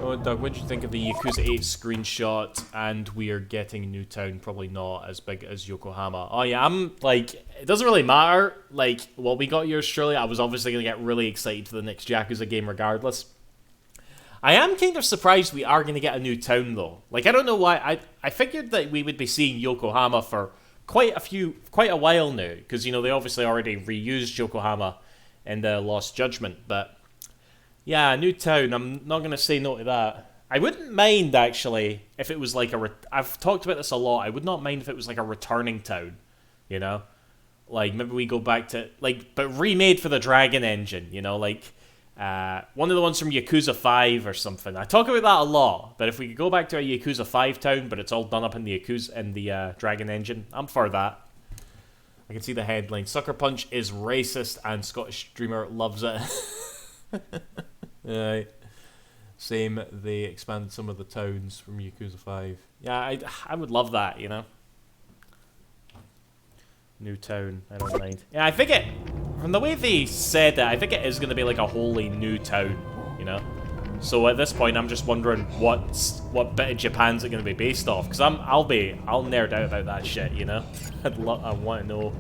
Oh, Doug, what did you think of the Yakuza 8 screenshot? And we are getting Newtown, probably not as big as Yokohama. Oh yeah, I'm like, it doesn't really matter. Like, what we got here, Australia, I was obviously going to get really excited for the next Yakuza game regardless. I am kind of surprised we are going to get a new town, though. Like, I don't know why. I figured that we would be seeing Yokohama for quite a while now, because, you know, they obviously already reused Yokohama in the Lost Judgment, but yeah, a new town, I'm not going to say no to that. I wouldn't mind, actually, if it was like I've talked about this a lot, I would not mind if it was like a returning town, you know? Like, maybe we go back to, like, but remade for the Dragon Engine, you know, like, one of the ones from Yakuza 5 or something. I talk about that a lot, but if we could go back to a Yakuza 5 town, but it's all done up in the Dragon Engine, I'm for that. I can see the headline. Sucker Punch is racist and Scottish streamer loves it. Right. Same, they expanded some of the towns from Yakuza 5. Yeah, I would love that, you know? New town, I don't mind. Yeah, I think from the way they said it, I think it is going to be like a wholly new town, you know? So at this point, I'm just wondering what bit of Japan's it going to be based off, because I'll nerd out about that shit, you know? I want to know.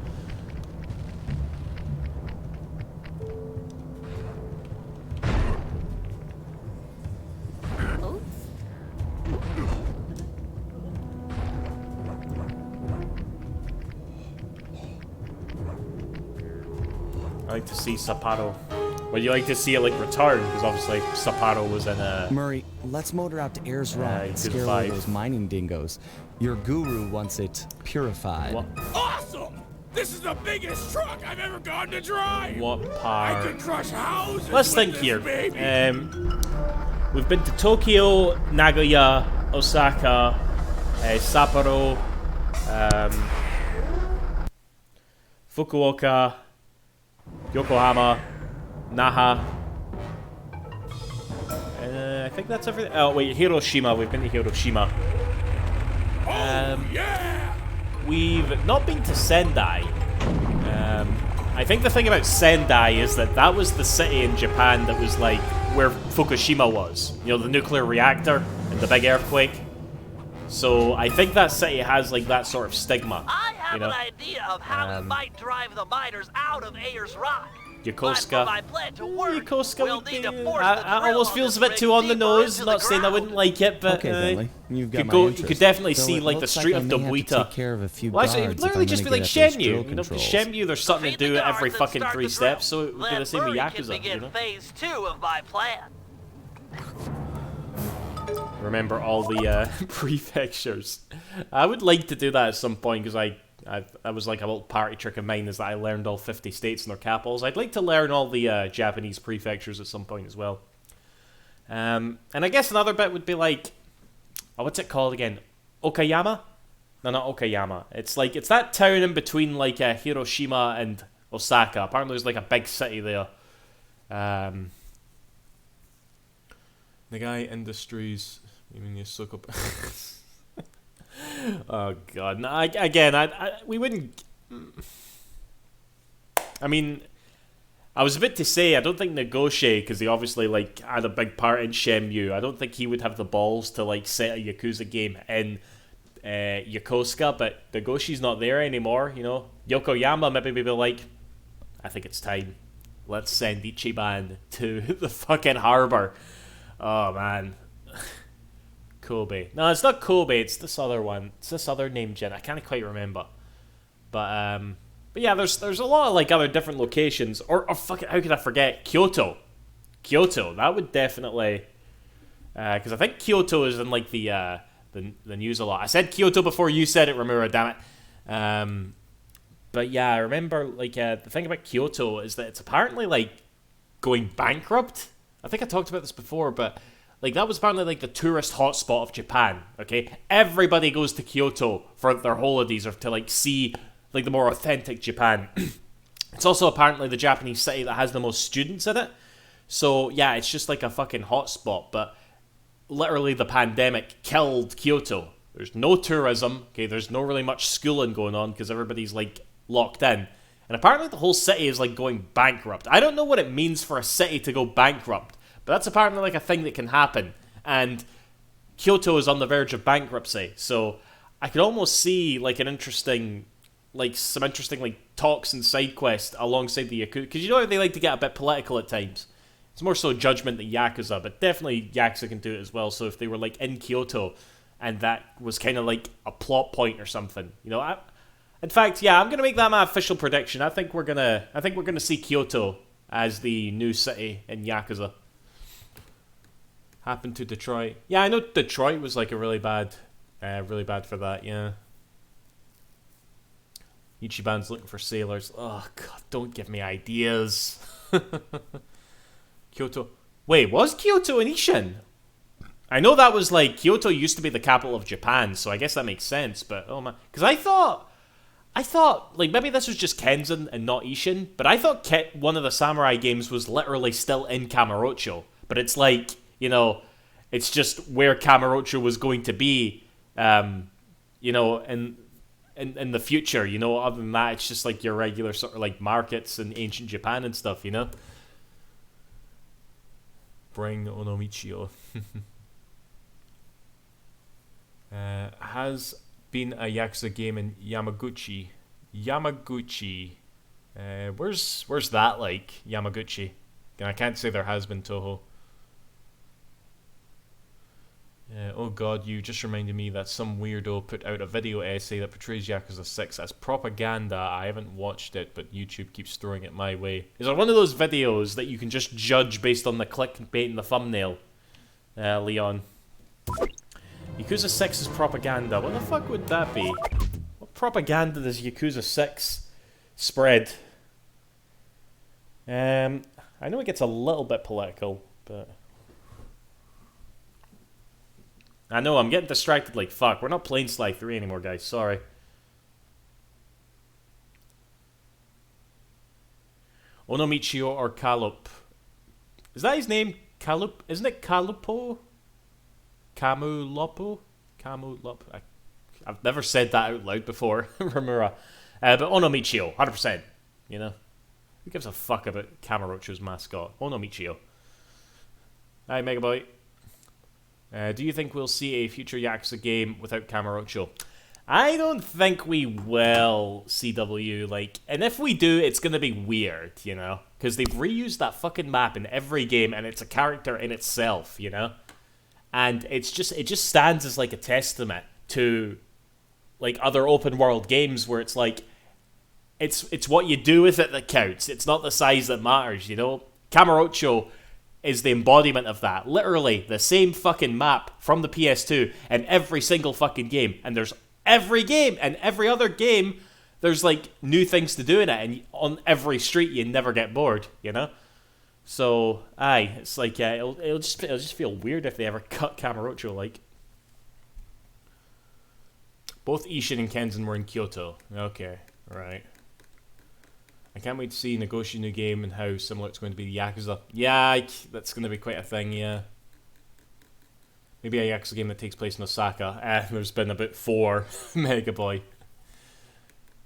I like to see Sapporo. Would you like to see it like return? Because obviously Sapporo was in a... Murray, let's motor out to Ayers Rock and scare away those mining dingoes. Your guru wants it purified. What? Awesome! This is the biggest truck I've ever gotten to drive! What part? I can crush houses. Let's think this here. Baby. We've been to Tokyo, Nagoya, Osaka, Sapporo, Fukuoka, Yokohama, Naha. I think that's everything. Oh wait, Hiroshima. We've been to Hiroshima. Yeah! We've not been to Sendai. I think the thing about Sendai is that was the city in Japan that was like where Fukushima was. You know, the nuclear reactor and the big earthquake. So I think that city has like that sort of stigma. I have you know? an idea of how we might drive the miners out of Ayers Rock. Yokosuka. But for my plan to work, Yokosuka we'll would need be, to force the I drill almost on feels a this bit rig too on the deeper nose. into Not the saying I ground. wouldn't like it, but Okay, Bentley, you've got you my could go. interest. You could definitely Though see it like the looks street I of may have to Dobuita. take care of a few Well, actually, it would guards if literally I'm just be gonna like get at those Shenmue. drill You know, because controls. Shenmue, there's something to Defeat do the every guards and fucking start 3 the steps, so drill. it would be Then the same with Murray can Yakuza. begin You know? phase 2 of my plan. Remember all the prefectures. I would like to do that at some point because I was like a little party trick of mine is that I learned all 50 states and their capitals. I'd like to learn all the Japanese prefectures at some point as well. And I guess another bit would be like, oh, what's it called again? Okayama? No, not Okayama. It's that town in between like Hiroshima and Osaka. Apparently there's like a big city there. Nagai Industries. You mean you suck up? Oh god! No, we wouldn't. I mean, I was a bit to say I don't think Nagoshi, because he obviously like had a big part in Shenmue. I don't think he would have the balls to like set a Yakuza game in Yokosuka, but Nagoshi's not there anymore. You know, Yokoyama maybe be like, I think it's time. Let's send Ichiban to the fucking harbor. Oh man. Kobe. No, it's not Kobe, it's this other one. It's this other name gen. I can't quite remember. But yeah, there's a lot of like other different locations. Or fuck it, how could I forget? Kyoto. Kyoto. That would definitely because I think Kyoto is in like the news a lot. I said Kyoto before you said it, Ramura, damn it. But yeah, I remember like the thing about Kyoto is that it's apparently like going bankrupt. I think I talked about this before, but like that was apparently like the tourist hotspot of Japan. Okay, everybody goes to Kyoto for their holidays or to like see like the more authentic Japan. It's also apparently the Japanese city that has the most students in it. So yeah, it's just like a fucking hotspot. But literally, the pandemic killed Kyoto. There's no tourism. Okay, there's no really much schooling going on because everybody's like locked in. And apparently the whole city is like going bankrupt. I don't know what it means for a city to go bankrupt, but that's apparently like a thing that can happen. And Kyoto is on the verge of bankruptcy. So I could almost see like an interesting, like some interesting like talks and side quests alongside the Yakuza. Because you know how they like to get a bit political at times. It's more so Judgment than Yakuza, but definitely Yakuza can do it as well. So if they were like in Kyoto, and that was kind of like a plot point or something, you know. In fact, yeah, I'm gonna make that my official prediction. I think we're gonna see Kyoto as the new city in Yakuza. Happened to Detroit. Yeah, I know Detroit was like a really bad for that. Yeah. Ichiban's looking for sailors. Oh god, don't give me ideas. Kyoto. Wait, was Kyoto in Ishin? I know that was like, Kyoto used to be the capital of Japan, so I guess that makes sense, but oh man. Because I thought, like, maybe this was just Kenzan and not Ishin, but I thought one of the samurai games was literally still in Kamurocho. But it's like, you know, it's just where Kamurocho was going to be, you know, in the future, you know. Other than that, it's just like your regular sort of like markets in ancient Japan and stuff, you know. Bring Onomichio. Has been a Yakuza game in Yamaguchi. Where's that like? Yamaguchi. I can't say there has been, Toho. Oh god, you just reminded me that some weirdo put out a video essay that portrays Yakuza 6 as propaganda. I haven't watched it, but YouTube keeps throwing it my way. Is it one of those videos that you can just judge based on the clickbait in the thumbnail, Leon? Yakuza 6 is propaganda. What the fuck would that be? What propaganda does Yakuza 6 spread? I know it gets a little bit political, but... I know, I'm getting distracted like fuck. We're not playing Sly 3 anymore, guys. Sorry. Onomichio or Kalup. Is that his name? Kalup? Isn't it Kalupo? Kamulopo? I've never said that out loud before, Ramura. But Onomichio, 100%. You know? Who gives a fuck about Kamurocho's mascot? Onomichio. Hi, Megaboy. Do you think we'll see a future Yakuza game without Kamurocho? I don't think we will, CW. Like, and if we do, it's gonna be weird, you know? Because they've reused that fucking map in every game, and it's a character in itself, you know? And it just stands as like a testament to like other open world games where it's like it's what you do with it that counts. It's not the size that matters, you know? Kamurocho is the embodiment of that. Literally, the same fucking map from the PS2 in every single fucking game. And there's every game and every other game, there's like new things to do in it. And on every street, you never get bored, you know? So, aye, it's like, it'll just feel weird if they ever cut Kamurocho, like. Both Ishin and Kenzan were in Kyoto. Okay, right. I can't wait to see Nagoshi new game and how similar it's going to be to Yakuza. Yeah, that's going to be quite a thing, yeah. Maybe a Yakuza game that takes place in Osaka. There's been about 4 Mega Boy.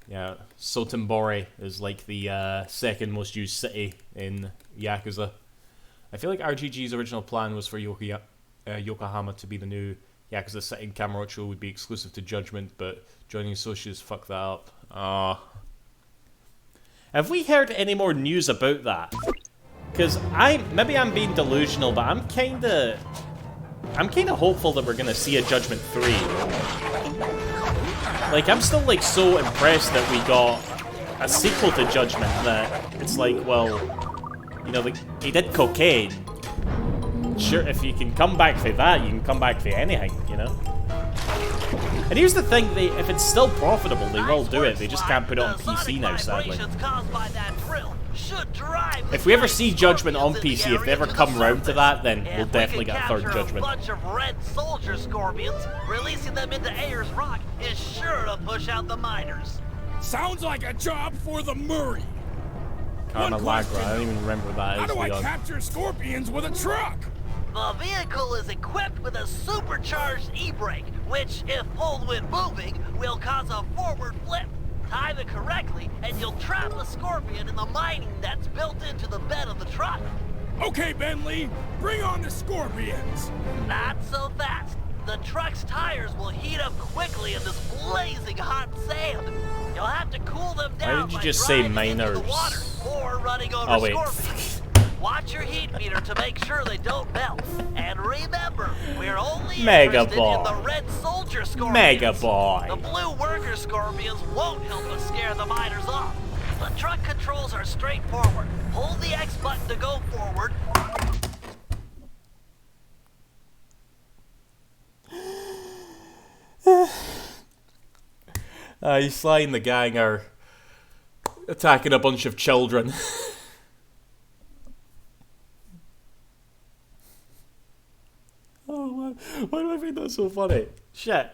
Yeah, Sotenbori is like the second most used city in Yakuza. I feel like RGG's original plan was for Yokohama to be the new Yakuza city, and Kamurocho would be exclusive to Judgment, but joining associates fucked that up. Have we heard any more news about that? Because maybe I'm being delusional, but I'm kinda hopeful that we're gonna see a Judgment 3. Like, I'm still like so impressed that we got a sequel to Judgment that it's like, well, you know, like, he did cocaine. Sure, if you can come back for that, you can come back for anything, you know? And here's the thing, if it's still profitable, they will do it. They just can't put it on PC now, sadly. If we ever see Judgment on PC, if they ever come round to that, then we'll definitely get a third Judgment. A bunch of red soldier scorpions, releasing them into Ayers Rock is sure to push out the miners. Sounds like a job for the Murray. Karma Lagra, I don't even remember what that is. How do I capture scorpions with a truck? The vehicle is equipped with a supercharged e-brake, which, if pulled when moving, will cause a forward flip. Time it correctly, and you'll trap the scorpion in the mining that's built into the bed of the truck. Okay, Bentley, bring on the scorpions. Not so fast. The truck's tires will heat up quickly in this blazing hot sand. You'll have to cool them down. Why did you just say miners? Or running over oh wait. Watch your heat meter to make sure they don't melt. And remember, we're only Mega interested Boy. in the red soldier scorpions. Mega Boy. The blue worker scorpions won't help us scare the miners off. The truck controls are straightforward. Hold the X button to go forward. Sly and the gang are attacking a bunch of children. Oh man, why do I think that's so funny? Shit.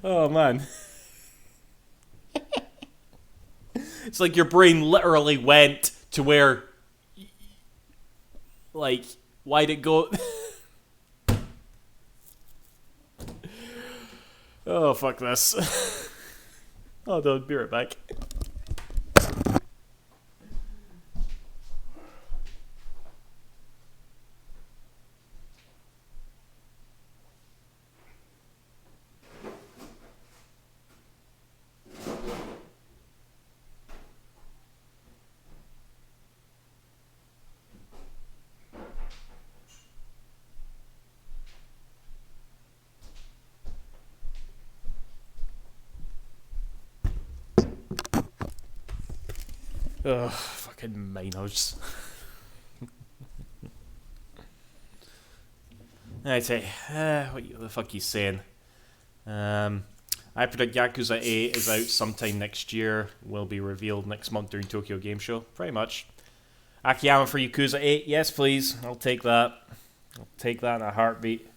Oh man. It's like your brain literally went to where, like, why'd it go? Oh, fuck this. Oh, no, be right back. Ugh, fucking minors. I'd say, what the fuck you saying? I predict Yakuza 8 is out sometime next year, will be revealed next month during Tokyo Game Show. Pretty much. Akiyama for Yakuza 8, yes please, I'll take that. I'll take that in a heartbeat.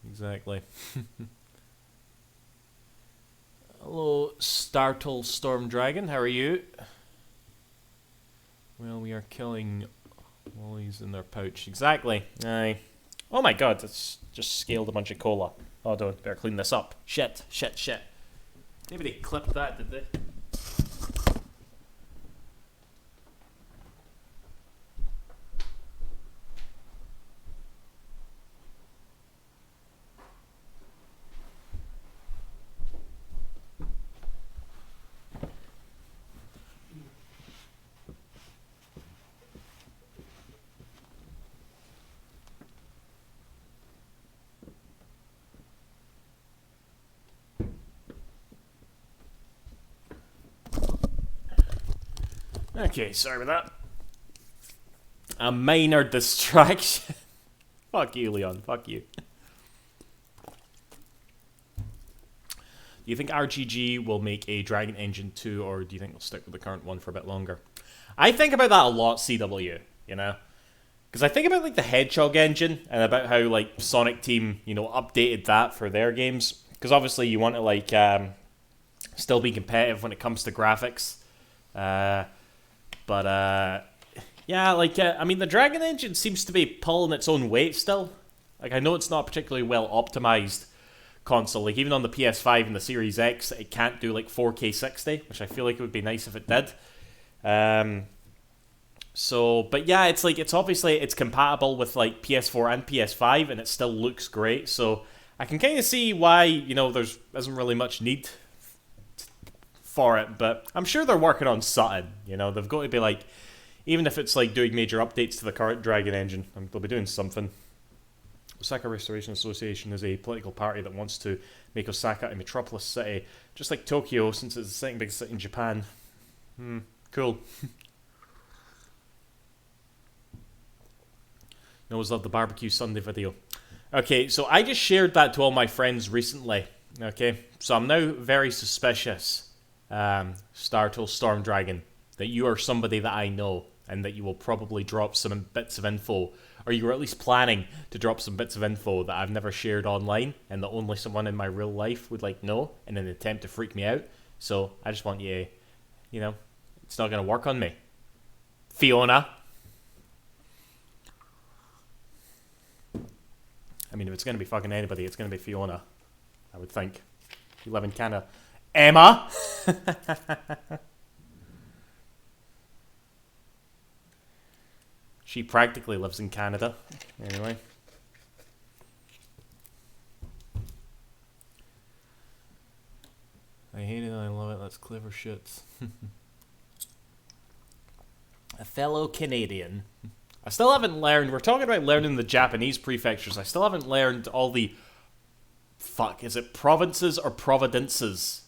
Exactly. Hello, Startle Storm Dragon. How are you? Well, we are killing lollies in their pouch. Exactly. Aye. Oh my god, that's just scaled a bunch of cola. Oh, don't. Better clean this up. Shit, shit, shit. Maybe they clipped that, did they? Okay, sorry about that. A minor distraction. Fuck you, Leon. Fuck you. Do you think RGG will make a Dragon Engine 2, or do you think they'll stick with the current one for a bit longer? I think about that a lot, CW, you know? Because I think about, like, the Hedgehog engine, and about how, like, Sonic Team, you know, updated that for their games. Because obviously you want to, like, still be competitive when it comes to graphics. Yeah, like, I mean, the Dragon Engine seems to be pulling its own weight still. Like, I know it's not particularly well optimized console. Like, even on the PS5 and the Series X, it can't do, like, 4K 60, which I feel like it would be nice if it did. But yeah, it's like, it's obviously, it's compatible with, like, PS4 and PS5, and it still looks great. So I can kind of see why, you know, there isn't really much need for it, but I'm sure they're working on something, you know, they've got to be like, even if it's like doing major updates to the current Dragon Engine, they'll be doing something. Osaka Restoration Association is a political party that wants to make Osaka a metropolis city, just like Tokyo, since it's the second biggest city in Japan. Cool. I always love the Barbecue Sunday video. Okay, so I just shared that to all my friends recently, okay, so I'm now very suspicious, Startle Storm Dragon, that you are somebody that I know, and that you will probably drop some bits of info, or you were at least planning to drop some bits of info that I've never shared online, and that only someone in my real life would, like, know, in an attempt to freak me out. So I just want you, you know, it's not going to work on me. Fiona. I mean, if it's going to be fucking anybody, it's going to be Fiona, I would think. You live in Canada. Emma! She practically lives in Canada. Anyway. I hate it, I love it, let's clever shit. A fellow Canadian. I still haven't learned, we're talking about learning the Japanese prefectures, I still haven't learned all the, fuck, is it provinces or providences?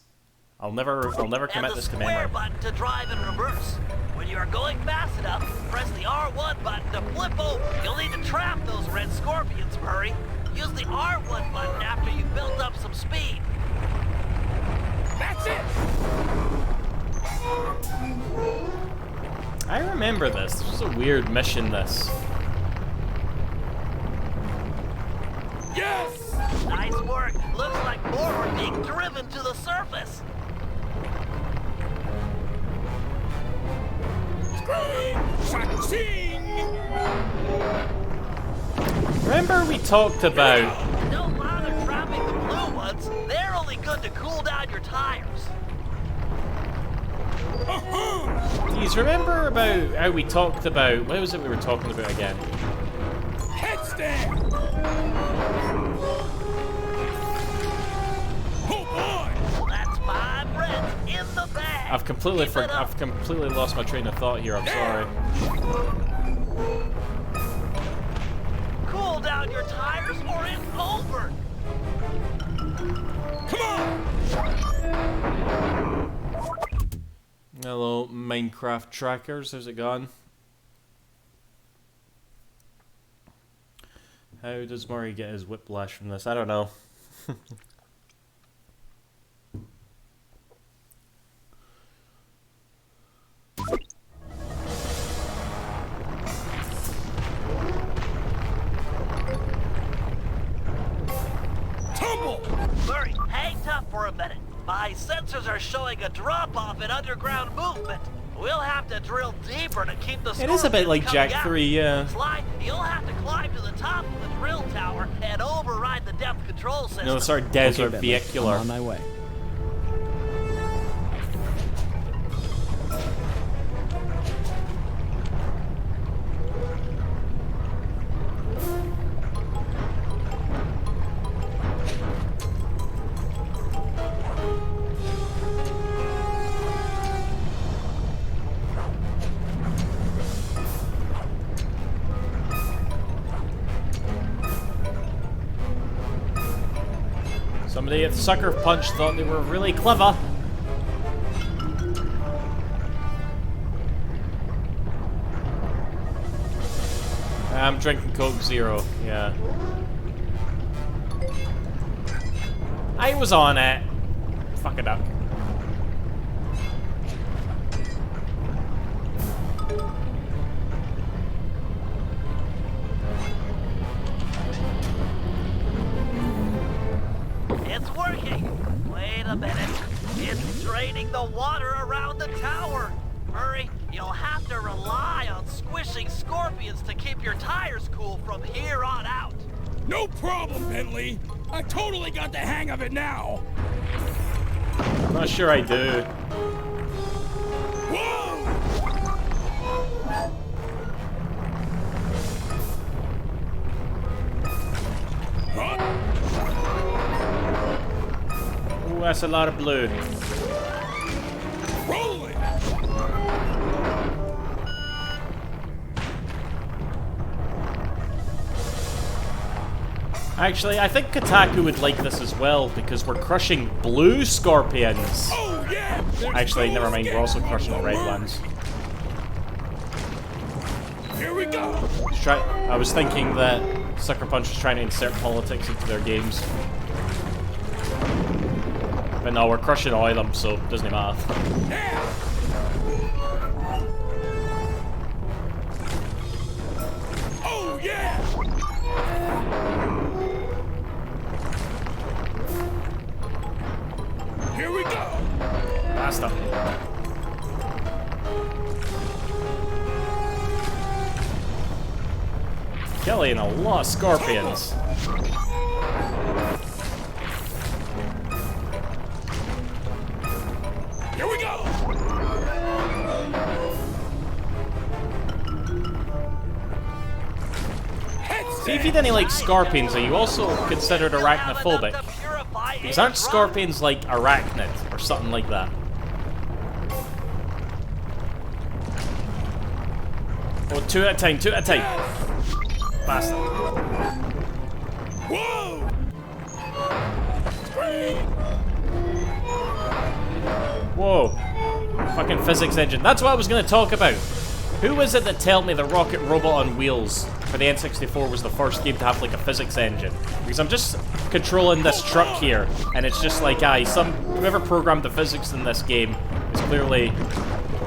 I'll never commit this to memory. And the square button to drive in reverse. When you are going fast enough, press the R1 button to flip over. You'll need to trap those red scorpions, Murray. Use the R1 button after you've built up some speed. That's it! I remember this. This was a weird mission, this. Yes! Nice work. Looks like more are being driven to the surface. Cha-ching! Remember we talked about... Don't bother trapping the blue ones. They're only good to cool down your tires. Do you remember about how we talked about... What was it we were talking about again? Headstand! Oh boy! That's 5 reds in the bag. I've completely lost my train of thought here, I'm sorry. Cool down your tires or it's over. Come on! Hello, Minecraft trackers, how's it going? How does Murray get his whiplash from this? I don't know. Tumble! Murray, hang tough for a minute. My sensors are showing a drop-off in underground movement. We'll have to drill deeper to keep the It is a bit scorpions like coming Jak out. 3, yeah. Sly, you'll have to climb to the top of the drill tower and override the depth control system. You know, it's our desert Bentley, vehicular. I'm on my way. Somebody at Sucker Punch thought they were really clever. I'm drinking Coke Zero, yeah. I was on it. Fuck it up. It's working. Wait a minute. It's draining the water around the tower. Murray, you'll have to rely on squishing scorpions to keep your tires cool from here on out. No problem, Bentley. I totally got the hang of it now. I'm not sure I do. Whoa! Huh? Ooh, that's a lot of blue. Rolling! Actually, I think Kotaku would like this as well because we're crushing blue scorpions. Oh yeah! There's Actually, no never mind, we're also escape crushing the from red Murray. ones. Here we go! I was thinking that Sucker Punch was trying to insert politics into their games. But no, we're crushing all of them, so it doesn't matter. Yeah! Oh yeah! Here we go! Basta. Killing a lot of scorpions. Here we go! See, if you didn't like scorpions, are you also considered arachnophobic? Because aren't scorpions like arachnid or something like that? Oh, two at a time, two at a time. Bastard. Whoa! Whoa. Fucking physics engine. That's what I was going to talk about. Who was it that told me the Rocket Robot on Wheels for the N64 was the first game to have like a physics engine? Because I'm just controlling this truck here, and it's just like, whoever programmed the physics in this game is clearly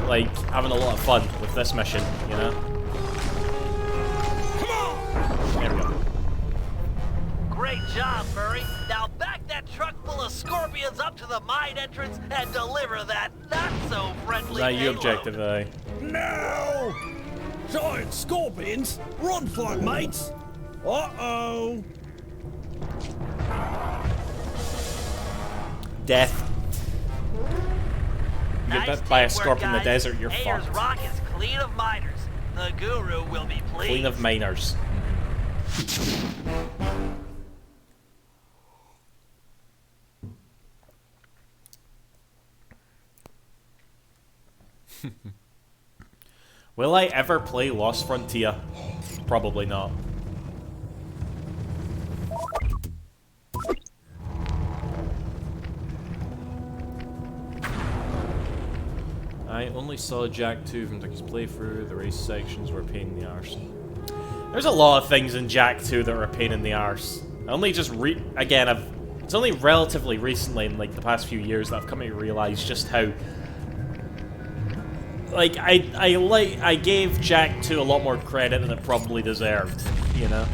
like having a lot of fun with this mission, you know? There we go. Great job, Murray. Now back that truck full of scorpions up to the mine entrance and deliver that not-so-friendly Is that you payload. objective, No! Giant scorpions? Run for it, mates! Uh-oh! Death. You get Nice bit by a teamwork, scorpion in the guys. desert, you're Ayers fucked. Rock is clean of miners. The Guru will be pleased. Queen of miners. Will I ever play Lost Frontier? Probably not. I only saw Jak 2 from Dickie's playthrough. The race sections were a pain in the arse. There's a lot of things in Jak 2 that are a pain in the arse. I only just it's only relatively recently, in like the past few years, that I've come to realize just how, like, I gave Jak 2 a lot more credit than it probably deserved, you know?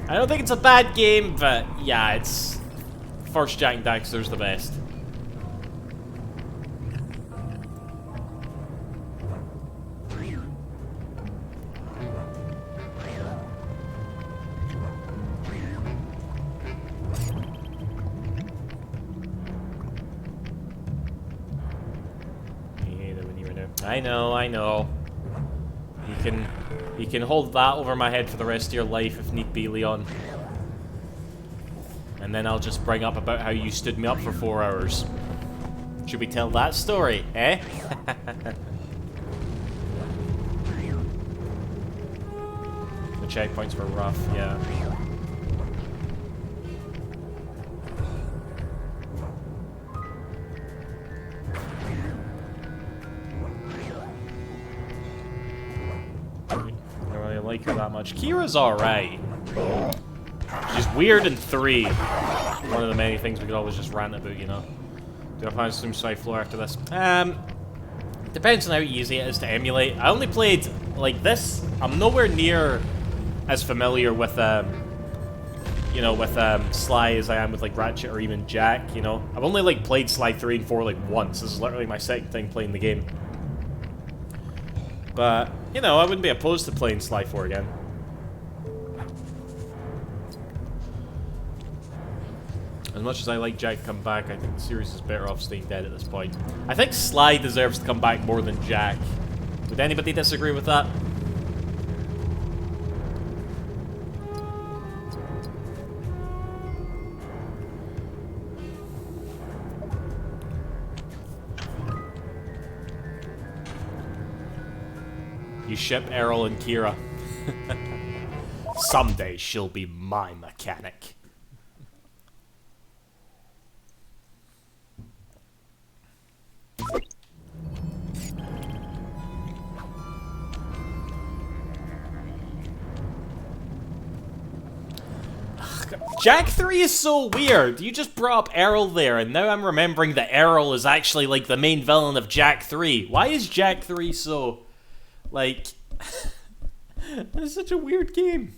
I don't think it's a bad game, but yeah, it's first Jak and Daxter's the best. I know. You can hold that over my head for the rest of your life if need be, Leon. And then I'll just bring up about how you stood me up for 4 hours. Should we tell that story, eh? The checkpoints were rough, yeah. Like her that much. Kira's alright. She's weird in 3. One of the many things we could always just rant about, you know. Do I find some side floor after this? Depends on how easy it is to emulate. I only played like this. I'm nowhere near as familiar with you know, with Sly as I am with like Ratchet or even Jak, you know. I've only like played Sly 3 and 4 like once. This is literally my second time playing the game. But, you know, I wouldn't be opposed to playing Sly 4 again. As much as I like Jak to come back, I think the series is better off staying dead at this point. I think Sly deserves to come back more than Jak. Would anybody disagree with that? You ship Errol and Kira. Someday she'll be my mechanic. Jak 3 is so weird. You just brought up Errol there, and now I'm remembering that Errol is actually like the main villain of Jak 3. Why is Jak 3 so... like... It's such a weird game.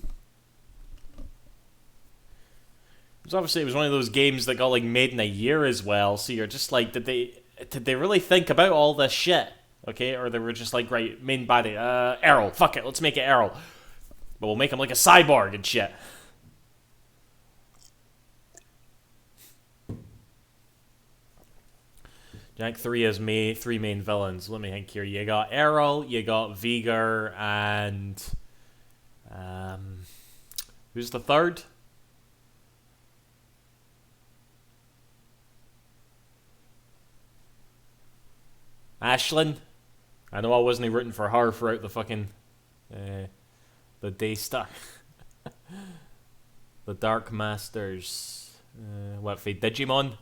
Because obviously it was one of those games that got like made in a year as well, so you're just like, did they really think about all this shit? Okay, or they were just like, right, main body, Errol, fuck it, let's make it Errol. But we'll make him like a cyborg and shit. Jak 3 has 3 main villains. Let me think here. You got Errol, you got Vigor, and... who's the third? Ashlyn? I know I wasn't rooting for her throughout the fucking the Daystar. The Dark Masters. What for Digimon?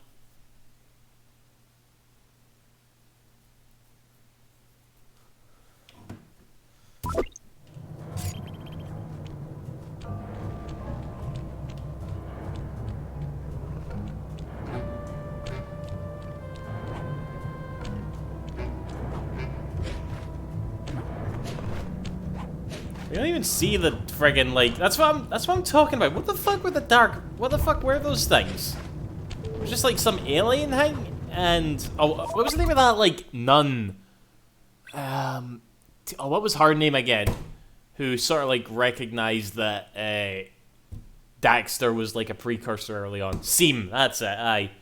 You don't even see the friggin' like. That's what I'm talking about. What the fuck were What the fuck were those things? It was just like some alien thing, and what was the name of that like nun? What was her name again? Who sort of like recognized that Daxter was like a precursor early on. Seam, that's it. Aye.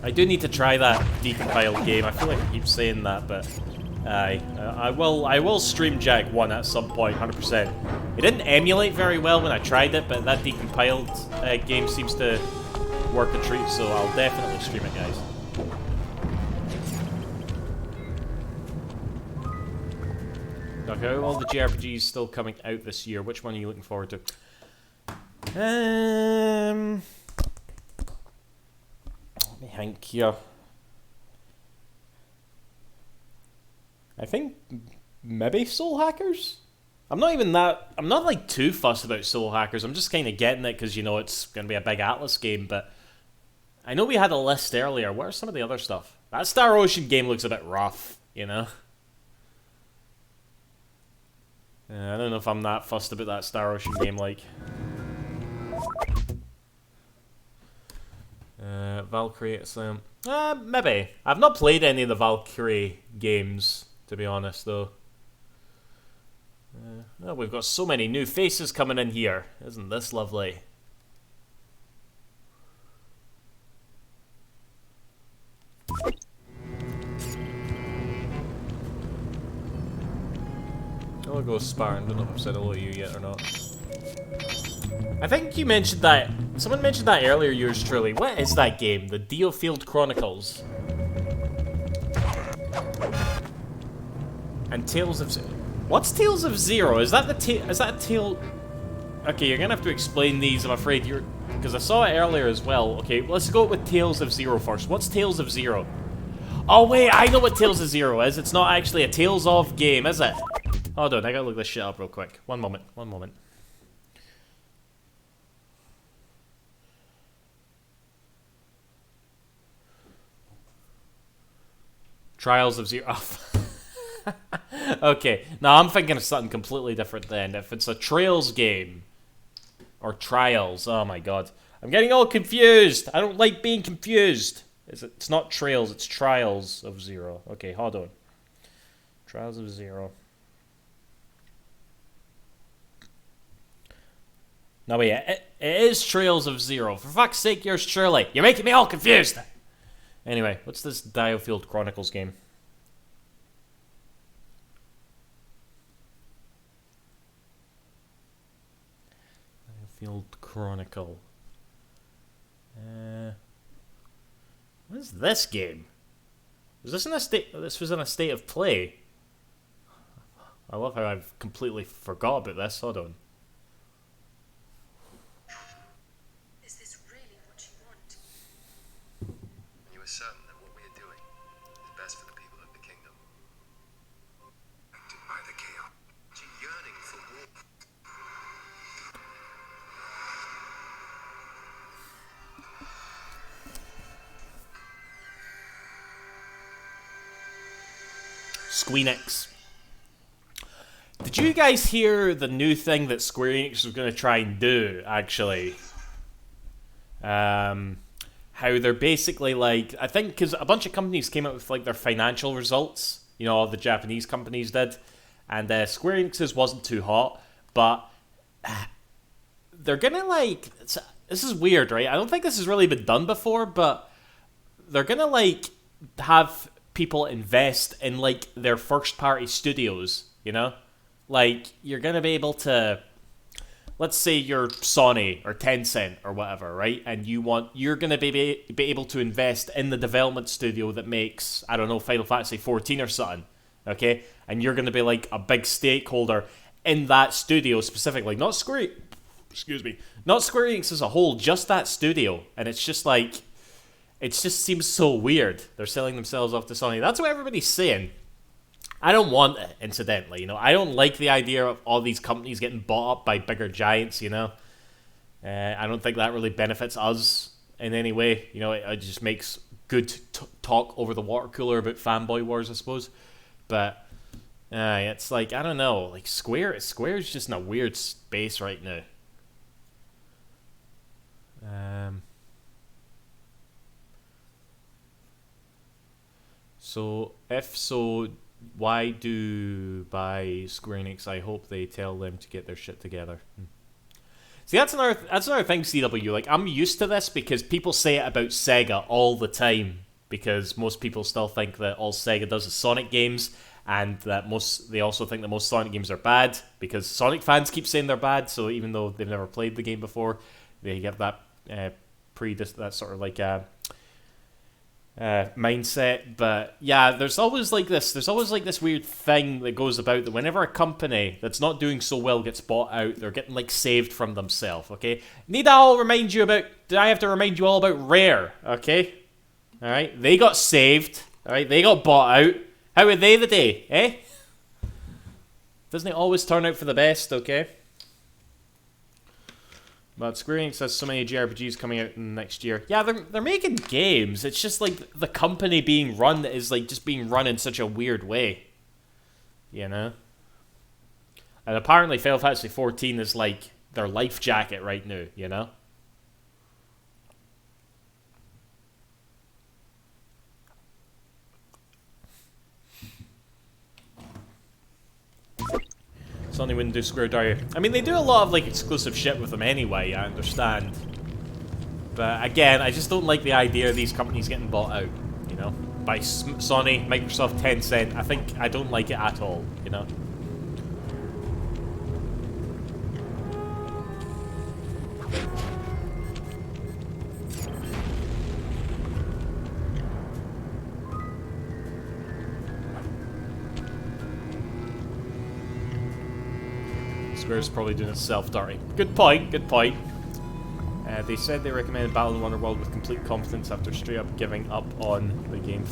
I do need to try that decompiled game. I feel like I keep saying that, but I will stream Jak 1 at some point, 100%. It didn't emulate very well when I tried it, but that decompiled game seems to work a treat, so I'll definitely stream it, guys. Okay, all the JRPGs still coming out this year. Which one are you looking forward to? Let me think here. I think maybe Soul Hackers? I'm not like too fussed about Soul Hackers. I'm just kind of getting it because, you know, it's going to be a big Atlas game, but I know we had a list earlier. What are some of the other stuff? That Star Ocean game looks a bit rough, you know? I don't know if I'm that fussed about that Star Ocean game, like. Valkyrie Asylum. Maybe. I've not played any of the Valkyrie games, to be honest, though. Oh, we've got so many new faces coming in here. Isn't this lovely? I'll go Spartan. Don't know if I've said hello to you yet or not. I think you mentioned that. Someone mentioned that earlier, yours truly. What is that game? The Diofield Chronicles. And Tales of... What's Tales of Zero? Is that the is that a tale... Okay, you're gonna have to explain these, I'm afraid. Because I saw it earlier as well. Okay, let's go with Tales of Zero first. What's Tales of Zero? Oh wait, I know what Tales of Zero is. It's not actually a Tales of game, is it? Hold on, I gotta look this shit up real quick. One moment. Trials of Zero. Okay, now I'm thinking of something completely different then. If it's a Trails game, or Trials, oh my god. I'm getting all confused. I don't like being confused. It's not Trails, it's Trials of Zero. Okay, hold on. Trials of Zero. No, wait, it is Trails of Zero. For fuck's sake, yours truly. You're making me all confused. Anyway, what's this Diofield Chronicles game? Diofield Chronicle. What is this game? Was this in a state? This was in a state of play. I love how I've completely forgot about this. Hold on. Is this really what you want? You are certain that what we are doing is best for the people of the kingdom. Acted by the chaos, yearning for war. Squeenix. Did you guys hear the new thing that Square Enix was going to try and do, actually? How they're basically like... I think because a bunch of companies came out with like their financial results. You know, all the Japanese companies did. And Square Enix's wasn't too hot. But they're going to like... This is weird, right? I don't think this has really been done before, but they're going to like have people invest in like their first party studios, you know? Like, you're gonna be able to let's say you're Sony or Tencent or whatever, right? And you're gonna be able to invest in the development studio that makes, I don't know, Final Fantasy 14 or something, okay? And you're gonna be like a big stakeholder in that studio specifically, not Square Enix as a whole, just that studio. And it's just like, it just seems so weird. They're selling themselves off to Sony. That's what everybody's saying. I don't want it, incidentally. You know, I don't like the idea of all these companies getting bought up by bigger giants. You know, I don't think that really benefits us in any way. You know, it just makes good talk over the water cooler about fanboy wars, I suppose. But it's like, I don't know. Like Square's just in a weird space right now. So if so, why do buy Square Enix? I hope they tell them to get their shit together. See, that's another thing, CW. Like, I'm used to this because people say it about Sega all the time, because most people still think that all Sega does is Sonic games, and that they also think that most Sonic games are bad because Sonic fans keep saying they're bad. So even though they've never played the game before, they get that that sort of like mindset. But yeah, there's always like this weird thing that goes about that whenever a company that's not doing so well gets bought out, they're getting like saved from themselves. Okay, did I have to remind you all about Rare? Okay, all right, they got saved. All right, they got bought out. How were they the day, eh? Doesn't it always turn out for the best? Okay. But Square Enix has so many JRPGs coming out next year. Yeah, they're making games. It's just like the company being run is like just being run in such a weird way. You know? And apparently Final Fantasy 14 is like their life jacket right now, you know? Sony wouldn't do Square Dare. I mean, they do a lot of like exclusive shit with them anyway, I understand. But again, I just don't like the idea of these companies getting bought out, you know, by Sony, Microsoft, Tencent. I don't like it at all, you know. Square's probably doing itself dirty. Good point, good point. They said they recommended Battle in Wonderworld with complete confidence after straight up giving up on the game.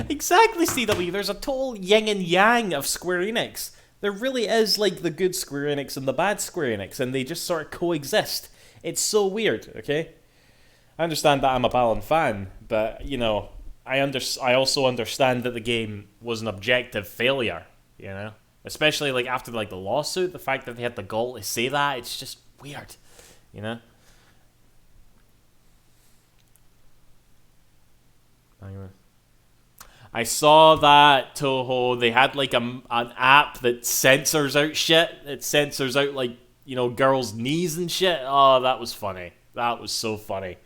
Exactly, CW. There's a total yin and yang of Square Enix. There really is like the good Square Enix and the bad Square Enix, and they just sort of coexist. It's so weird, okay? I understand that I'm a Balan fan, but, you know, I also understand that the game was an objective failure, you know? Especially like after like the lawsuit, the fact that they had the gall to say that, it's just weird, you know. I saw that Toho, they had like an app that censors out shit. It censors out like, you know, girls' knees and shit. Oh, that was funny. That was so funny.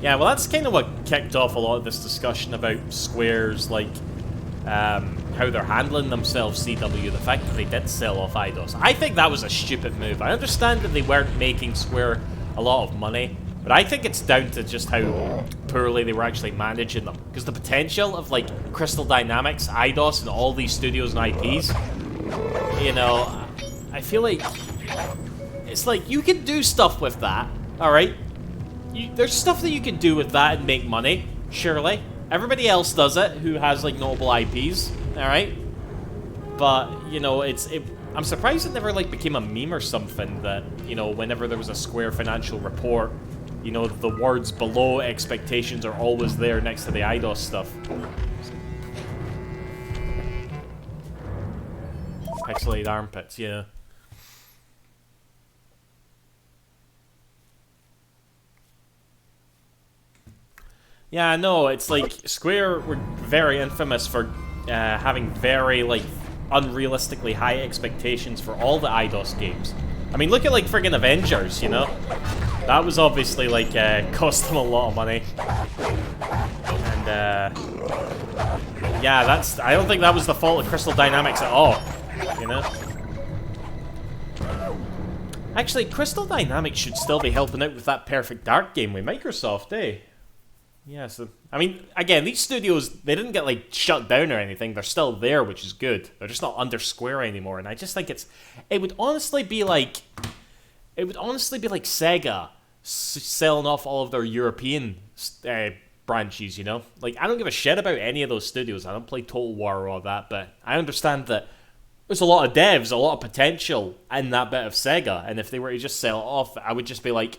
Yeah, well, that's kind of what kicked off a lot of this discussion about Square's, like, how they're handling themselves, CW, the fact that they did sell off Eidos. I think that was a stupid move. I understand that they weren't making Square a lot of money, but I think it's down to just how poorly they were actually managing them. Because the potential of, like, Crystal Dynamics, Eidos, and all these studios and IPs, you know, I feel like it's like you can do stuff with that, alright? There's stuff that you can do with that and make money, surely. Everybody else does it who has like notable IPs, alright? But, you know, I'm surprised it never like became a meme or something that, you know, whenever there was a Square financial report, you know, the words below expectations are always there next to the Eidos stuff. Pixelated armpits, yeah. Yeah, no, it's like Square were very infamous for having very like unrealistically high expectations for all the Eidos games. I mean, look at like friggin' Avengers, you know? That was obviously like cost them a lot of money. And yeah, I don't think that was the fault of Crystal Dynamics at all, you know? Actually, Crystal Dynamics should still be helping out with that Perfect Dark game with Microsoft, eh? Yeah, so, I mean, again, these studios, they didn't get, like, shut down or anything. They're still there, which is good. They're just not under Square anymore, and I just think it would honestly be like Sega selling off all of their European branches, you know? Like, I don't give a shit about any of those studios. I don't play Total War or all that, but I understand that there's a lot of devs, a lot of potential in that bit of Sega, and if they were to just sell it off, I would just be like,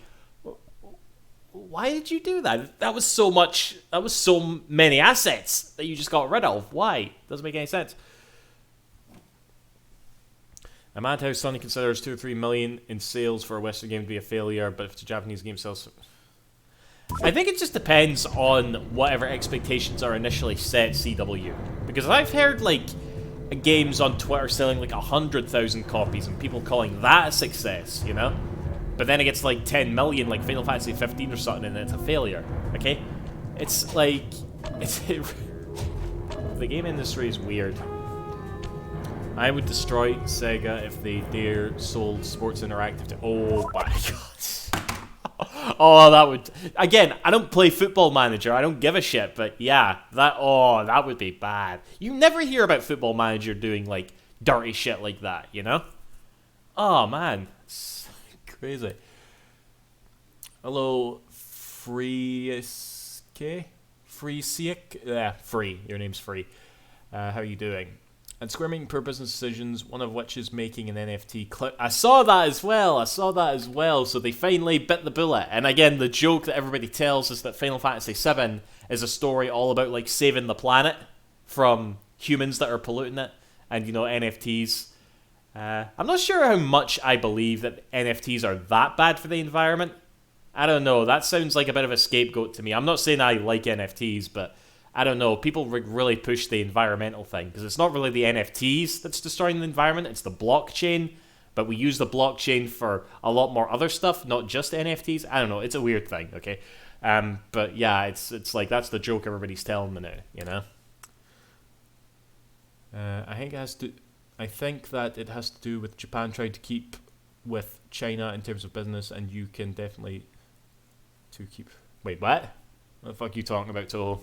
why did you do that? That was so many assets that you just got rid of. Why? Doesn't make any sense. I'm mad how Sony considers 2 or 3 million in sales for a Western game to be a failure, but if it's a Japanese game sells... I think it just depends on whatever expectations are initially set, CW. Because I've heard, like, games on Twitter selling like 100,000 copies and people calling that a success, you know? But then it gets like 10 million, like Final Fantasy 15 or something, and it's a failure, okay? It's like... the game industry is weird. I would destroy Sega if they dare sold Sports Interactive to... Oh my god. Oh, that would... Again, I don't play Football Manager. I don't give a shit. But yeah, that would be bad. You never hear about Football Manager doing, like, dirty shit like that, you know? Oh, man. It's crazy. Hello, Freesiek? Freesiek? Yeah, Free. Your name's Free. How are you doing? And Square making poor business decisions, one of which is making an NFT. I saw that as well. So they finally bit the bullet. And again, the joke that everybody tells is that Final Fantasy VII is a story all about like saving the planet from humans that are polluting it, and you know, NFTs. I'm not sure how much I believe that NFTs are that bad for the environment. I don't know. That sounds like a bit of a scapegoat to me. I'm not saying I like NFTs, but I don't know, people really push the environmental thing, because it's not really the NFTs that's destroying the environment, it's the blockchain, but we use the blockchain for a lot more other stuff, not just NFTs. I don't know, it's a weird thing, okay? But yeah, it's like, that's the joke everybody's telling me now, you know? I think that it has to do with Japan trying to keep with China in terms of business, and you can definitely keep... Wait, what? What the fuck are you talking about, Toho?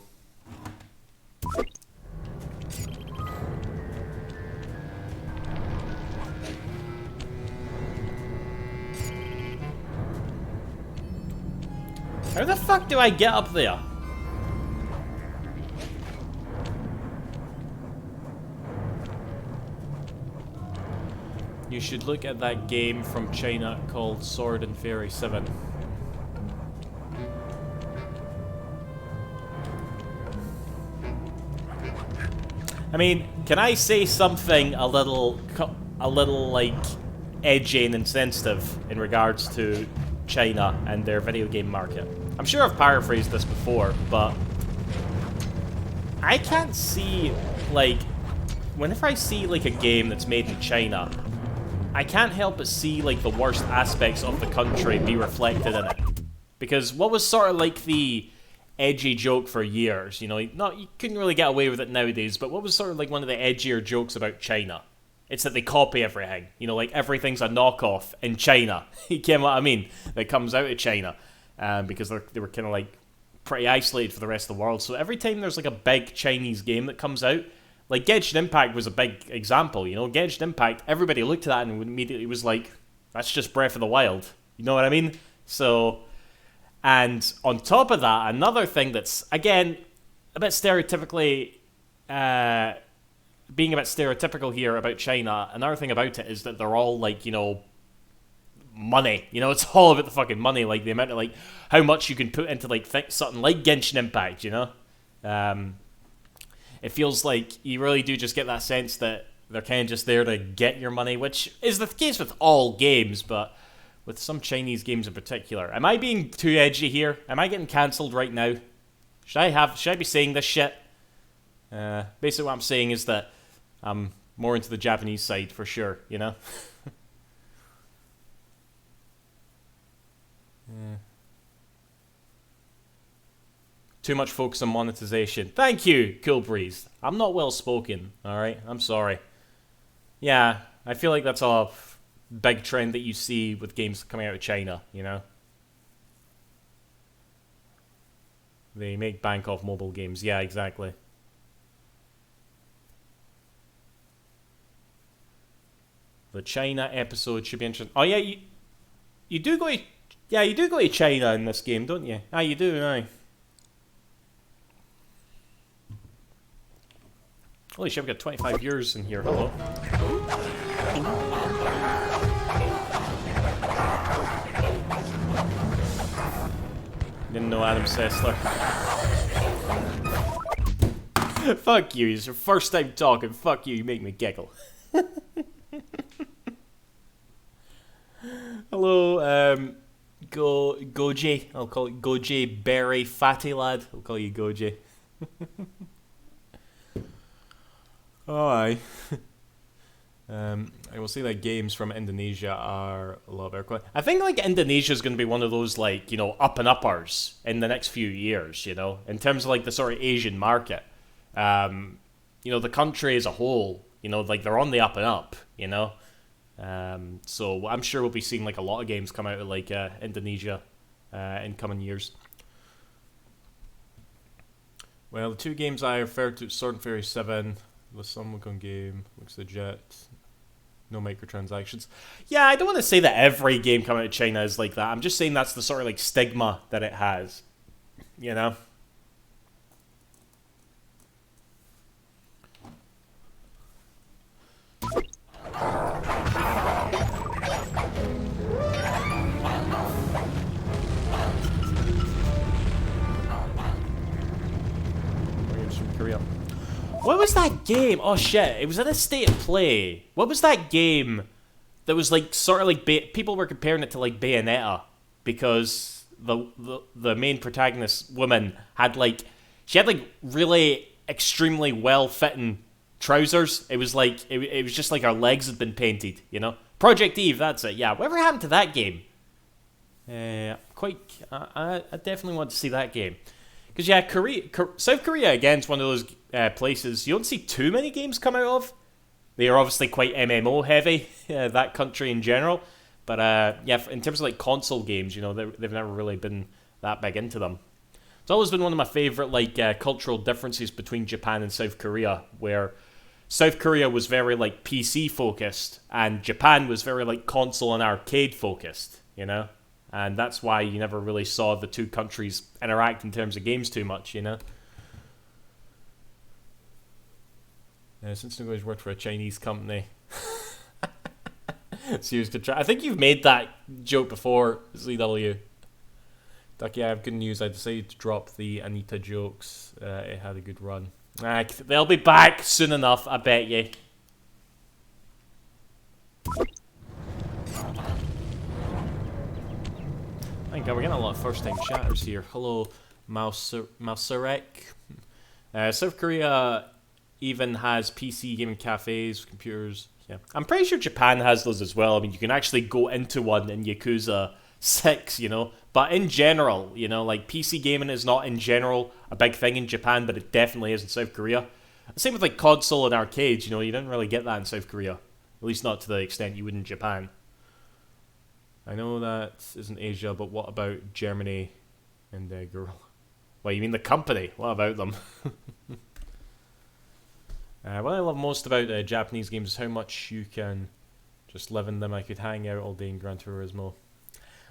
How the fuck do I get up there? You should look at that game from China called Sword and Fairy 7. I mean, can I say something a little like edgy and insensitive in regards to China and their video game market? I'm sure I've paraphrased this before, but I can't see, like, whenever I see like a game that's made in China, I can't help but see like the worst aspects of the country be reflected in it. Because what was sort of like the edgy joke for years, you know, you couldn't really get away with it nowadays, but what was sort of like one of the edgier jokes about China? It's that they copy everything, you know, like everything's a knockoff in China. You get what I mean? That comes out of China, because they were kind of like pretty isolated for the rest of the world. So every time there's like a big Chinese game that comes out, like Genshin Impact was a big example, you know, Genshin Impact, everybody looked at that and immediately was like, that's just Breath of the Wild. You know what I mean? So... And on top of that, another thing that's, again, a bit stereotypically, being a bit stereotypical here about China, another thing about it is that they're all, like, you know, money. You know, it's all about the fucking money, like, the amount of, like, how much you can put into, like, something like Genshin Impact, you know? It feels like you really do just get that sense that they're kind of just there to get your money, which is the case with all games, but... with some Chinese games in particular. Am I being too edgy here? Am I getting cancelled right now? Should I be saying this shit? Basically what I'm saying is that I'm more into the Japanese side for sure, you know? Too much focus on monetization. Thank you, Cool Breeze. I'm not well spoken, alright? I'm sorry. Yeah, I feel like that's a big trend that you see with games coming out of China, you know? They make bank off mobile games. Yeah, exactly. The China episode should be interesting. Oh yeah, you do go to, yeah, you do go to China in this game, don't you? Ah, you do, aye. Holy shit, we've got 25 years in here. Hello. Didn't know Adam Sessler. Fuck you, it's your first time talking. Fuck you, you make me giggle. Hello, Goji. I'll call you Goji Berry Fatty Lad. I'll call you Goji. Oh, aye. I will say that games from Indonesia are a lot better. I think like Indonesia is going to be one of those like, you know, up and uppers in the next few years, you know, in terms of like the sort of Asian market. You know, the country as a whole, you know, like they're on the up and up, you know. So I'm sure we'll be seeing like a lot of games come out of like Indonesia in coming years. Well, the two games I referred to, Sword and Fairy 7, the Sunwukong game, looks legit. No microtransactions. Yeah, I don't want to say that every game coming out of China is like that. I'm just saying that's the sort of like stigma that it has. You know? Korea. What was that game? Oh shit, it was in a state of play. What was that game that was like sort of like people were comparing it to like Bayonetta because the main protagonist woman had like really extremely well fitting trousers. It was like it was just like her legs had been painted, you know? Project Eve, that's it. Yeah, whatever happened to that game? I definitely want to see that game. Because, yeah, South Korea, again, is one of those places you don't see too many games come out of. They are obviously quite MMO-heavy, that country in general. But, yeah, in terms of, like, console games, you know, they've never really been that big into them. It's always been one of my favourite, like, cultural differences between Japan and South Korea, where South Korea was very, like, PC-focused, and Japan was very, like, console and arcade-focused, you know? And that's why you never really saw the two countries interact in terms of games too much, you know? Since Nugo's worked for a Chinese company. Serious contract. I think you've made that joke before, ZW. Ducky, I have good news. I decided to drop the Anita jokes. It had a good run. They'll be back soon enough, I bet you. Thank God, we're getting a lot of first-time chatters here. Hello, Mouserek. South Korea even has PC gaming cafes, computers. Yeah, I'm pretty sure Japan has those as well. I mean, you can actually go into one in Yakuza 6, you know. But in general, you know, like PC gaming is not in general a big thing in Japan, but it definitely is in South Korea. Same with like console and arcades, you know, you didn't really get that in South Korea. At least not to the extent you would in Japan. I know that isn't Asia, but what about Germany and Girl? Well, you mean the company? What about them? What I love most about Japanese games is how much you can just live in them. I could hang out all day in Gran Turismo.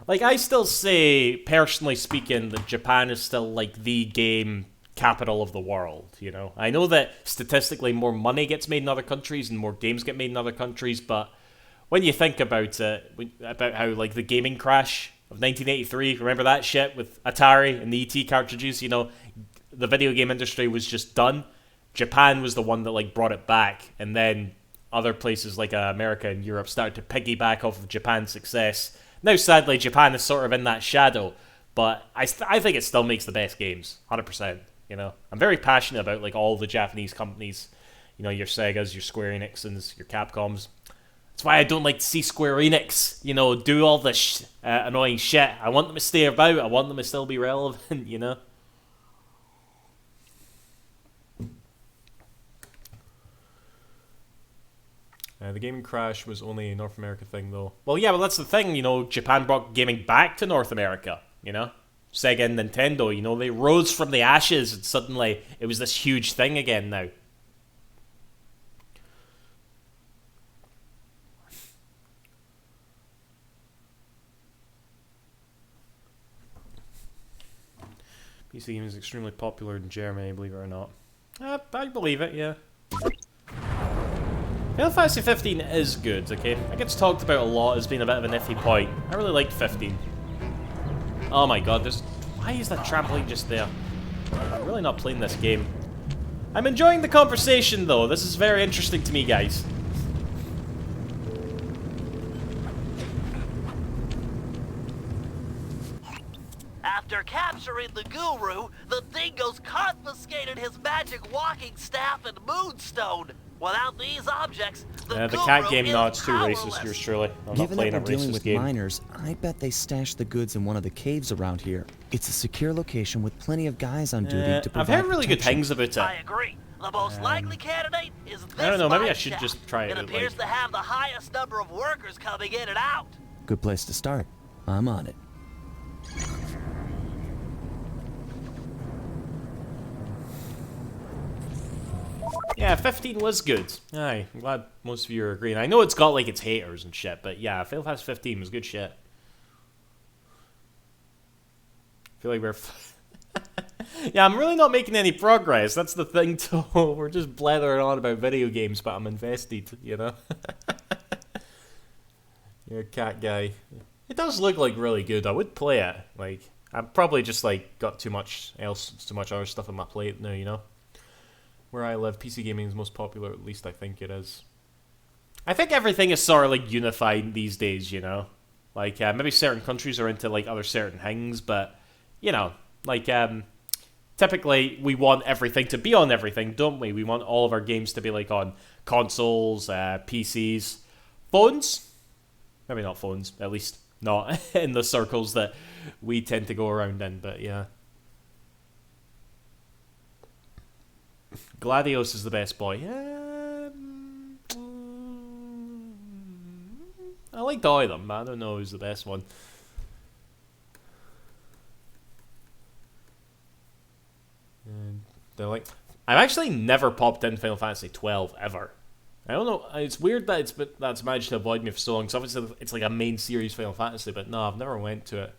Like, I still say, personally speaking, that Japan is still, like, the game capital of the world, you know? I know that statistically more money gets made in other countries and more games get made in other countries, but when you think about it, about how, like, the gaming crash of 1983, remember that shit with Atari and the ET cartridges, you know, the video game industry was just done. Japan was the one that, like, brought it back, and then other places like America and Europe started to piggyback off of Japan's success. Now, sadly, Japan is sort of in that shadow, but I think it still makes the best games, 100%, you know. I'm very passionate about, like, all the Japanese companies, you know, your Segas, your Square Enixes, your Capcoms. That's why I don't like to see Square Enix, you know, do all this annoying shit. I want them to stay about. I want them to still be relevant, you know. The gaming crash was only a North America thing, though. Well, yeah, well, that's the thing, you know. Japan brought gaming back to North America, you know. Sega and Nintendo, you know, they rose from the ashes, and suddenly it was this huge thing again now. PC gaming is extremely popular in Germany, believe it or not. I believe it, yeah. Final Fantasy 15 is good, okay? It gets talked about a lot as being a bit of an iffy point. I really liked 15. Oh my god, why is that trampoline just there? I'm really not playing this game. I'm enjoying the conversation, though. This is very interesting to me, guys. After capturing the Guru, the Dingoes confiscated his magic walking staff and Moonstone. Without these objects, the cat game, no, it's too powerless. racist, yours truly. I'm Given not that playing we're a dealing racist with game. miners, I bet they stashed the goods in one of the caves around here. It's a secure location with plenty of guys on duty to provide I've heard really good protection. things about it. I agree. The most likely candidate is this I don't know, maybe I mine should shaft. just try it, It appears like- to have the highest number of workers coming in and out. Good place to start. I'm on it. Yeah, 15 was good. Aye, I'm glad most of you are agreeing. I know it's got like its haters and shit, but yeah, Final Fantasy 15 was good shit. I feel like we're... Yeah, I'm really not making any progress. That's the thing, too. We're just blathering on about video games, but I'm invested, you know? You're a cat guy. It does look like really good. I would play it. Like, I've probably just like got too much other stuff on my plate now, you know? Where I live, PC gaming is most popular, at least I think it is. I think everything is sort of like unified these days, you know? Like, maybe certain countries are into like other certain things, but, you know, like, typically we want everything to be on everything, don't we? We want all of our games to be like on consoles, PCs, phones? Maybe not phones, at least not in the circles that we tend to go around in, but yeah. Gladios is the best boy. I liked all of them, but I don't know who's the best one. And they're like, I've actually never popped in Final Fantasy 12 ever. I don't know. It's weird that that's managed to avoid me for so long. Because obviously it's like a main series Final Fantasy, but no, I've never went to it.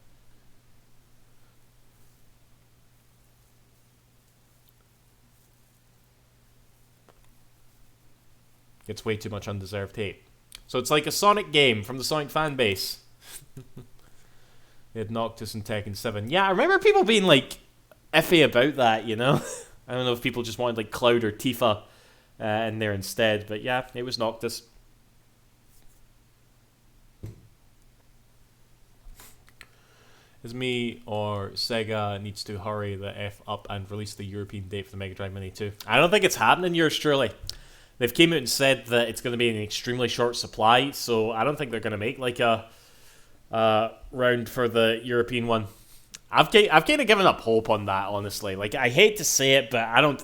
Gets way too much undeserved hate. So it's like a Sonic game from the Sonic fan base. They had Noctis and Tekken 7. Yeah, I remember people being like iffy about that, you know? I don't know if people just wanted like Cloud or Tifa in there instead, but yeah, it was Noctis. Is me or Sega needs to hurry the F up and release the European date for the Mega Drive Mini 2? I don't think it's happening, yours truly. They've came out and said that it's going to be in an extremely short supply, so I don't think they're going to make like a round for the European one. I've kind of given up hope on that, honestly. Like, I hate to say it, but I don't...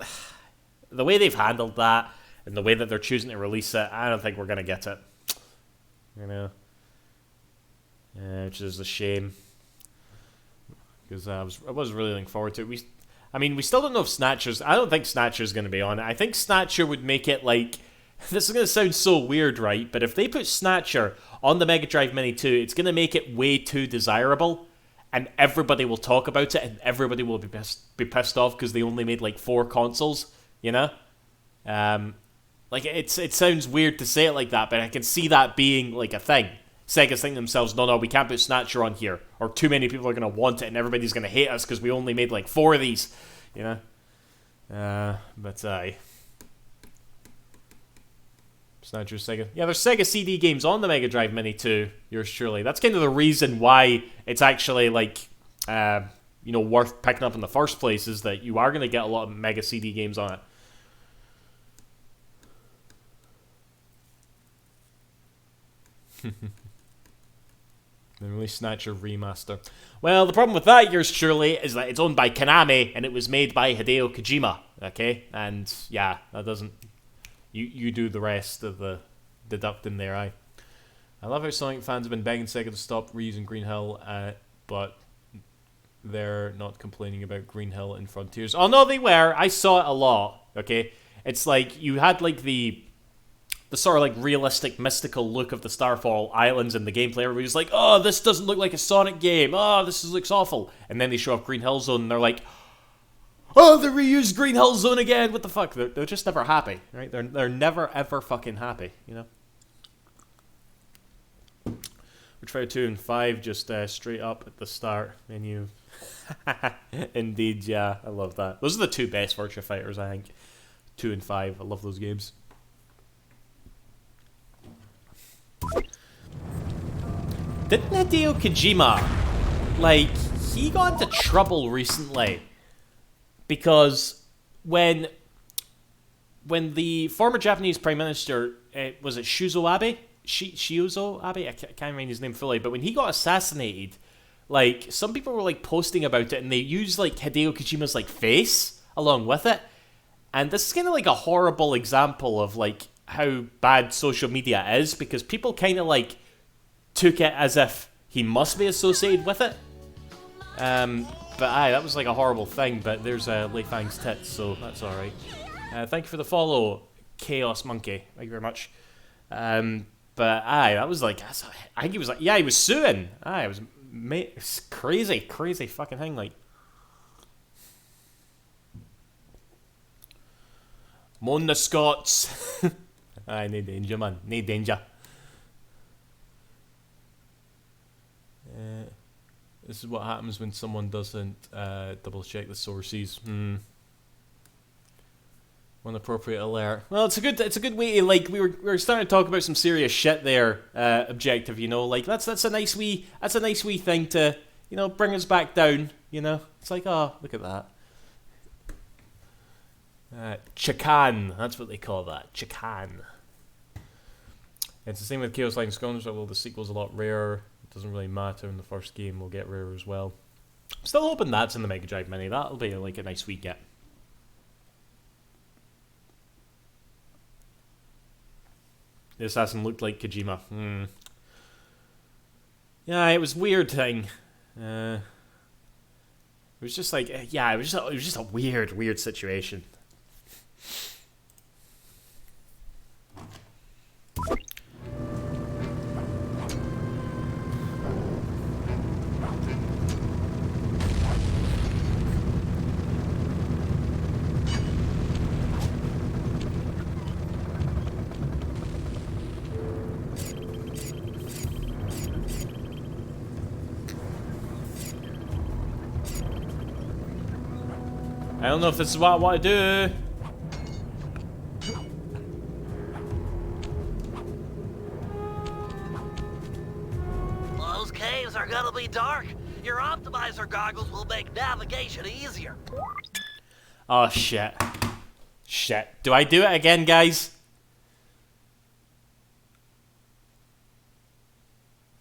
The way they've handled that and the way that they're choosing to release it, I don't think we're going to get it. You know? Which is a shame. Because I was really looking forward to it. We still don't know if Snatcher's... I don't think Snatcher's going to be on it. I think Snatcher would make it like... This is going to sound so weird, right? But if they put Snatcher on the Mega Drive Mini 2, it's going to make it way too desirable. And everybody will talk about it, and everybody will be pissed off because they only made like 4 consoles, you know? Like, it sounds weird to say it like that, but I can see that being like a thing. Sega's thinking to themselves, no, we can't put Snatcher on here, or too many people are going to want it, and everybody's going to hate us because we only made like 4 of these, you know? Snatcher, Sega. Yeah, there's Sega CD games on the Mega Drive Mini 2, yours truly. That's kind of the reason why it's actually, like, worth picking up in the first place, is that you are going to get a lot of Mega CD games on it. Then release Snatcher Remaster. Well, the problem with that, yours truly, is that it's owned by Konami, and it was made by Hideo Kojima, okay? And, yeah, that doesn't... You do the rest of the deducting there, I love how Sonic fans have been begging Sega to stop reusing Green Hill, but they're not complaining about Green Hill in Frontiers. Oh, no, they were. I saw it a lot, okay? It's like, you had, like, the sort of, like, realistic, mystical look of the Starfall Islands in the gameplay. Everybody's like, oh, this doesn't look like a Sonic game. Oh, looks awful. And then they show off Green Hill Zone, and they're like, oh, they reused Green Hill Zone again. What the fuck? They're just never happy, right? They're never, ever fucking happy, you know? Which Fighter 2 and 5 just straight up at the start menu. Indeed, yeah, I love that. Those are the two best Virtua Fighters, I think. 2 and 5, I love those games. Didn't Hideo Kojima, like, he got into trouble recently because when the former Japanese Prime Minister, was it Shuzo Abe? Shuzo Abe? I can't remember his name fully, but when he got assassinated, like, some people were, like, posting about it, and they used, like, Hideo Kojima's, like, face along with it. And this is kind of like a horrible example of, like, how bad social media is, because people kind of, like, took it as if he must be associated with it. But aye, that was like a horrible thing, but there's Lei Fang's tits, so that's alright. Thank you for the follow, Chaos Monkey. Thank you very much. But aye, that was like, I think he was like, yeah, he was suing. Aye, it was crazy fucking thing, like. Moan the Scots. Aye, no danger, man. No danger. This is what happens when someone doesn't double check the sources. One appropriate alert. Well, it's a good way to, like, we were starting to talk about some serious shit there. Objective, you know, like that's a nice wee thing to, you know, bring us back down. You know, it's like, oh, look at that. Chikan, that's what they call that. Chikan. It's the same with Chaos Line Scoundrels, although the sequel's a lot rarer. It doesn't really matter, in the first game will get rarer as well. I'm still hoping that's in the Mega Drive Mini. That'll be like a nice wee get. The assassin looked like Kojima. Yeah, it was a weird thing. It was just like, yeah, it was just a weird situation. I don't know if this is what I want to do. Those caves are gonna be dark. Your optimizer goggles will make navigation easier. Oh, shit. Shit. Do I do it again, guys?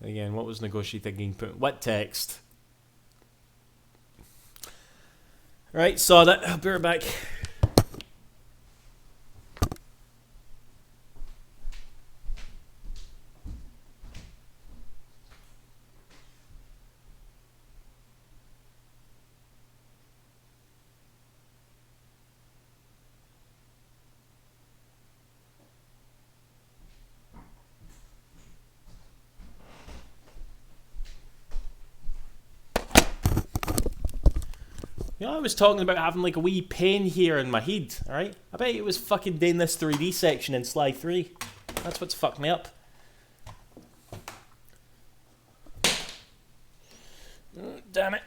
Again, what was Nagoshi thinking? Put what text? Right, saw that. I'll be right back. You know, I was talking about having like a wee pain here in my head, alright? I bet it was fucking doing this 3D section in Sly 3. That's what's fucked me up. Damn it.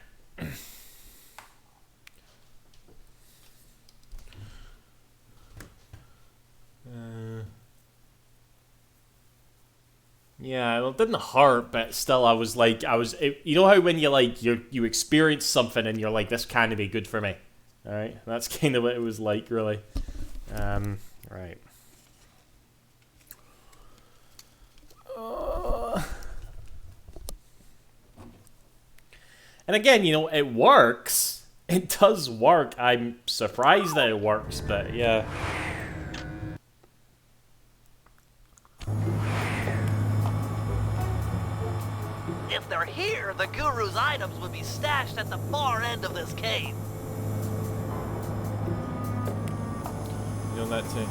Yeah, well, it didn't hurt, but still, you know how when you experience something and you're like, this can't be good for me, all right? That's kind of what it was like, really. Right. And again, you know, it works. It does work. I'm surprised that it works, but yeah. If they're here, the Guru's items would be stashed at the far end of this cave. You know that too.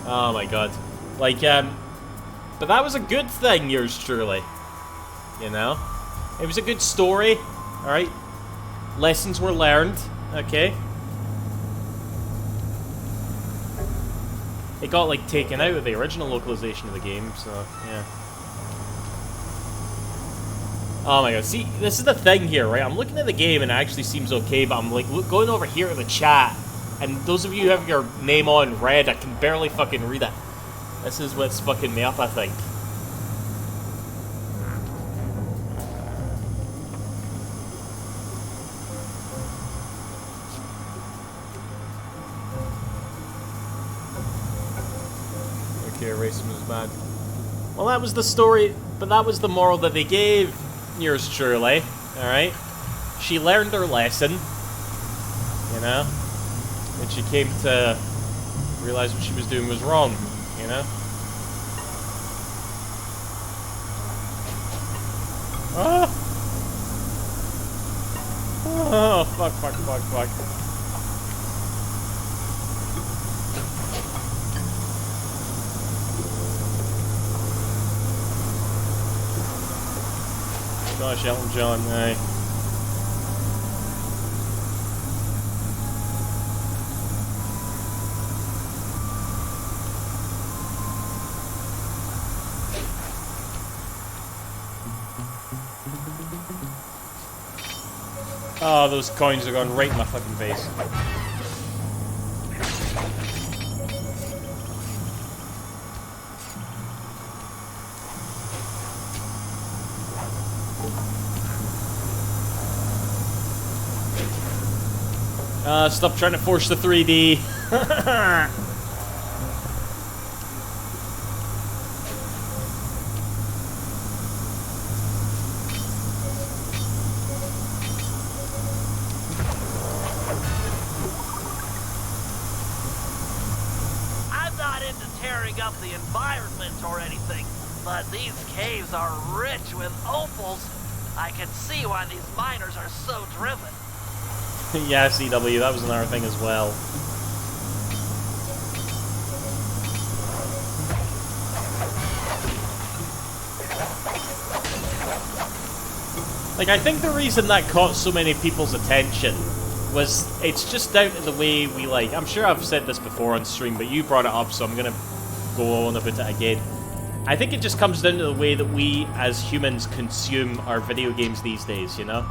Oh my god. Like, but that was a good thing, yours truly. You know? It was a good story, alright? Lessons were learned, okay? It got, like, taken out of the original localization of the game, so, yeah. Oh my god, see, this is the thing here, right? I'm looking at the game and it actually seems okay, but I'm, like, going over here to the chat, and those of you who have your name on red, I can barely fucking read it. This is what's fucking me up, I think. Okay, racism is bad. Well, that was the story, but that was the moral that they gave yours truly, alright? She learned her lesson, you know? And she came to realize what she was doing was wrong, you know? Ah! Oh, fuck. Gosh, Elton John, aye. Oh, those coins are going right in my fucking face. Stop trying to force the 3D. I'm not into tearing up the environment or anything, but these caves are rich with opals. I can see why these miners are so driven. Yeah, CW, that was another thing as well. Like, I think the reason that caught so many people's attention was it's just down to the way we, like, I'm sure I've said this before on stream, but you brought it up, so I'm gonna go on about it again. I think it just comes down to the way that we, as humans, consume our video games these days, you know?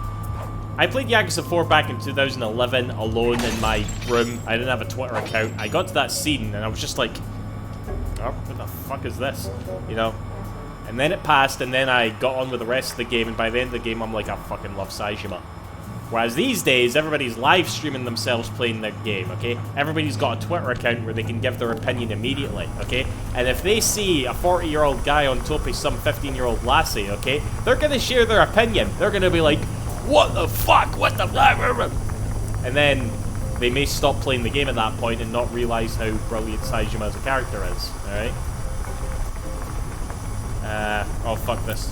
I played Yakuza 4 back in 2011 alone in my room. I didn't have a Twitter account. I got to that scene and I was just like, oh, what the fuck is this? You know? And then it passed and then I got on with the rest of the game, and by the end of the game I'm like, I fucking love Saejima. Whereas these days, everybody's live streaming themselves playing their game, okay? Everybody's got a Twitter account where they can give their opinion immediately, okay? And if they see a 40-year-old guy on top of some 15-year-old lassie, okay? They're gonna share their opinion. They're gonna be like, what the fuck? What the blah, blah, blah. And then they may stop playing the game at that point and not realize how brilliant Saejima as a character is, alright? Oh, fuck this.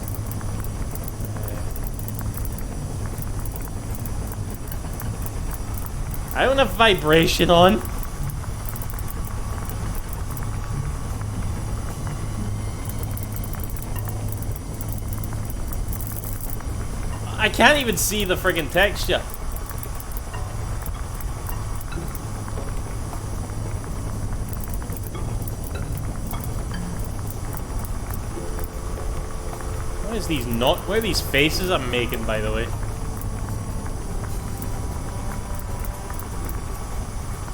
I don't have vibration on. I can't even see the friggin' texture. What are these faces I'm making, by the way?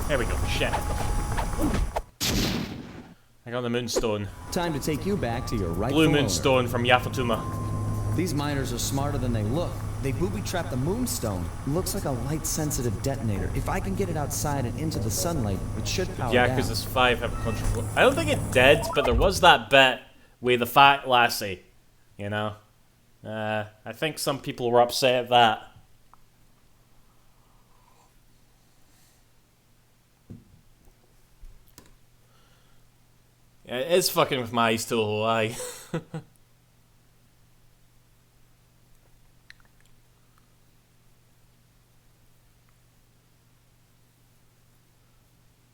There we go. Shit. I got the moonstone. Time to take you back to your rightful Blue owner. moonstone from Yafatuma. These miners are smarter than they look. They booby-trapped the moonstone. Looks like a light-sensitive detonator. If I can get it outside and into the sunlight, it should power down. Yakuza's 5 have a control. I don't think it did, but there was that bit with the fat lassie, you know? I think some people were upset at that. Yeah, it is fucking with my eyes too, why?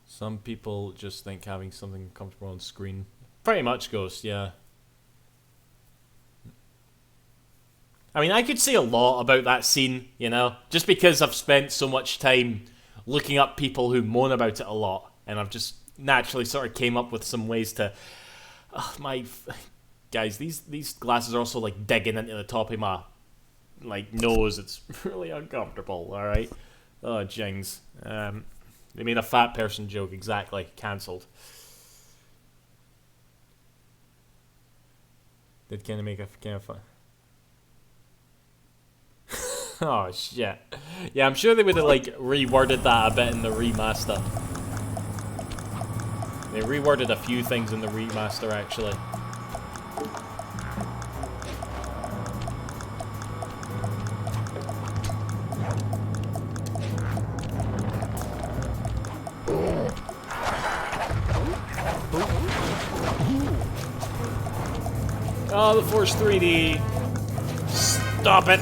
Some people just think having something comfortable on screen. Pretty much, Ghost, yeah. I mean, I could say a lot about that scene, you know? Just because I've spent so much time looking up people who moan about it a lot. And I've just naturally sort of came up with some ways to... Guys, these glasses are also, like, digging into the top of my, like, nose. It's really uncomfortable, alright? Oh, jings. They made a fat person joke, exactly. Cancelled. Did Kenny make a kind of fun? Oh shit. Yeah, I'm sure they would have like reworded that a bit in the remaster. They reworded a few things in the remaster actually. Oh, the Force 3D. Stop it.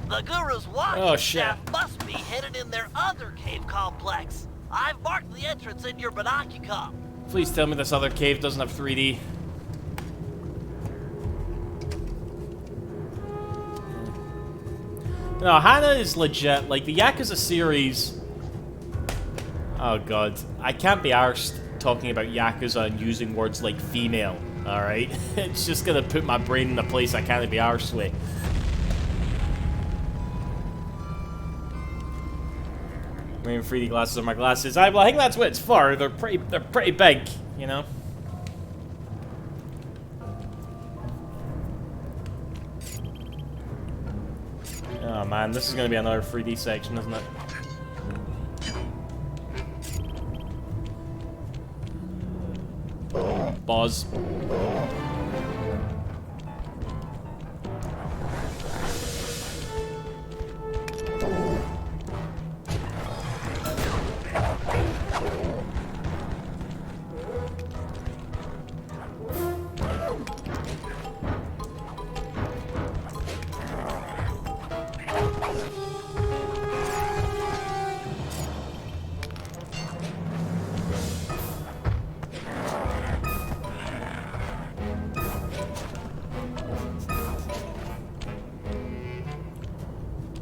The Guru's walking Oh, shit. staff must be hidden in their other cave complex. I've marked the entrance in your binocular. Please tell me this other cave doesn't have 3D. No, Hana is legit. Like, the Yakuza series... Oh god. I can't be arsed talking about Yakuza and using words like female, alright? It's just gonna put my brain in a place I can't be arsed with. Wearing 3D glasses on my glasses. Well, I think that's what it's for. They're pretty big, you know. Oh man, this is gonna be another 3D section, isn't it? Buzz.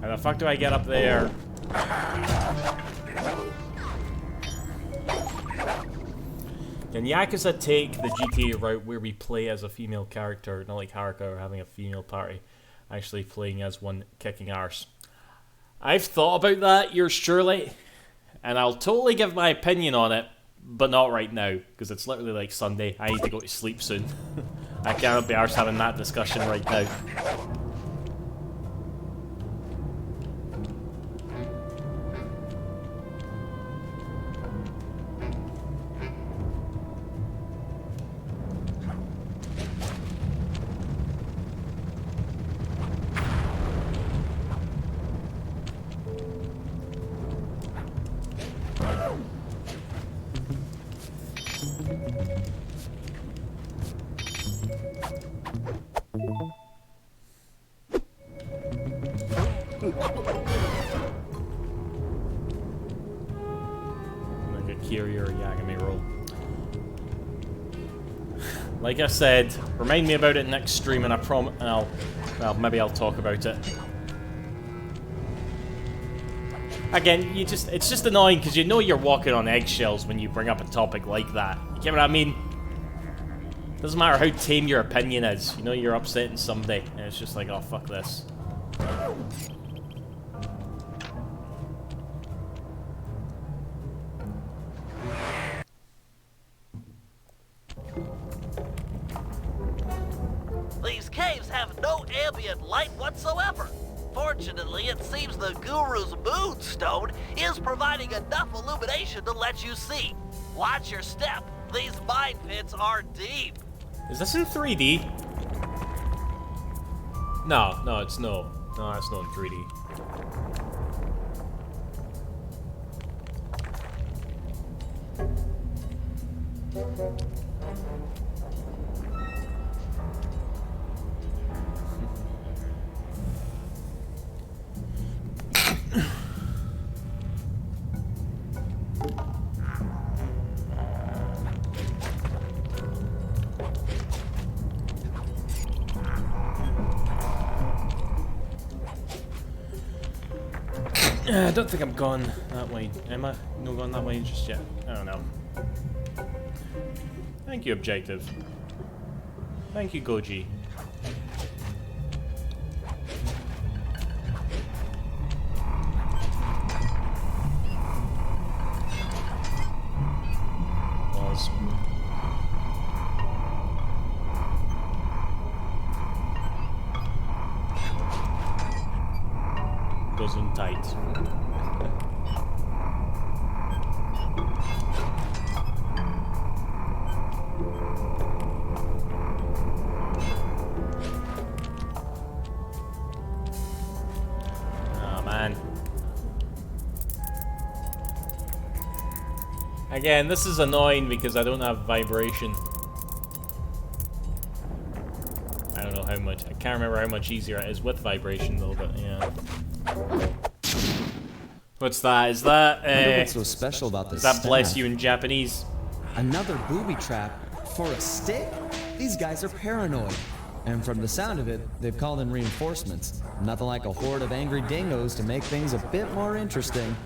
How the fuck do I get up there? Can Yakuza take the GTA route where we play as a female character, not like Haruka or having a female party, actually playing as one kicking arse? I've thought about that, yours truly, and I'll totally give my opinion on it, but not right now, because it's literally like Sunday. I need to go to sleep soon. I cannot be arsed having that discussion right now. Like a Kiryu or Yagami roll. Like I said, remind me about it next stream, and I promise. Well, maybe I'll talk about it. Again, it's just annoying because you know you're walking on eggshells when you bring up a topic like that. You get what I mean? Doesn't matter how tame your opinion is. You know you're upsetting somebody, and it's just like, oh fuck this. ambient light whatsoever. Fortunately, it seems the Guru's Moonstone is providing enough illumination to let you see. Watch your step. These mine pits are deep. Is this in 3D? No, it's no. No, that's not in 3D. I don't think I'm gone that way. Am I? No, gone that way just yet. I don't know. Thank you, Objective. Thank you, Goji. Pause. Goes in tight. Oh man. Again, this is annoying because I don't have vibration. I don't know how much. I can't remember how much easier it is with vibration though, but yeah. What's that? Is that what's so special about this? Is that staff? bless you in Japanese? Another booby trap for a stick? These guys are paranoid. And from the sound of it, they've called in reinforcements. Nothing like a horde of angry dingoes to make things a bit more interesting.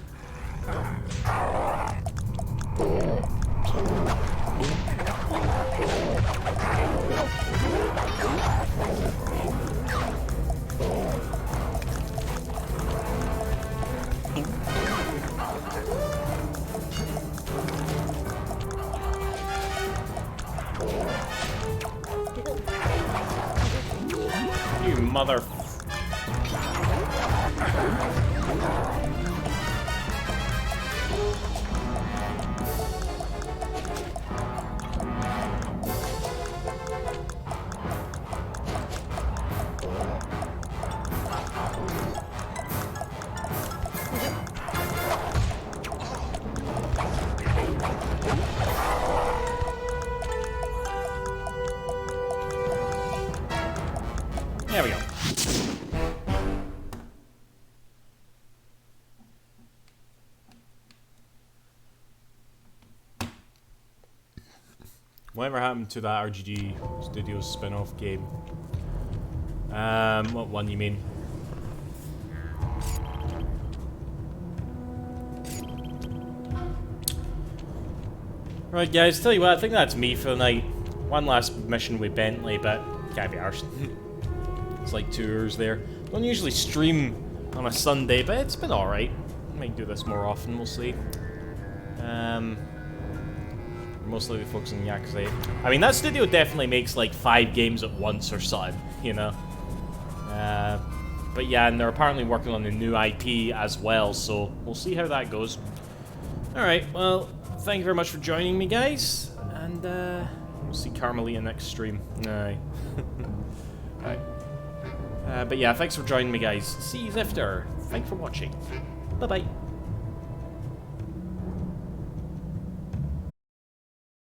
You mother... There we go. Whatever happened to that RGG Studios spin-off game? What one you mean? Right guys, tell you what, I think that's me for the night. One last mission with Bentley, but can't be arsed. It's like 2 hours there. Don't usually stream on a Sunday, but it's been alright. Might do this more often, we'll see. Mostly we focus on Yakuza 8. I mean, that studio definitely makes like 5 games at once or something, you know? But yeah, and they're apparently working on a new IP as well, so we'll see how that goes. Alright, well, thank you very much for joining me, guys. And we'll see Carmelita next stream. Alright. Alright. But yeah, thanks for joining me, guys. See you after. Thanks for watching. Bye-bye.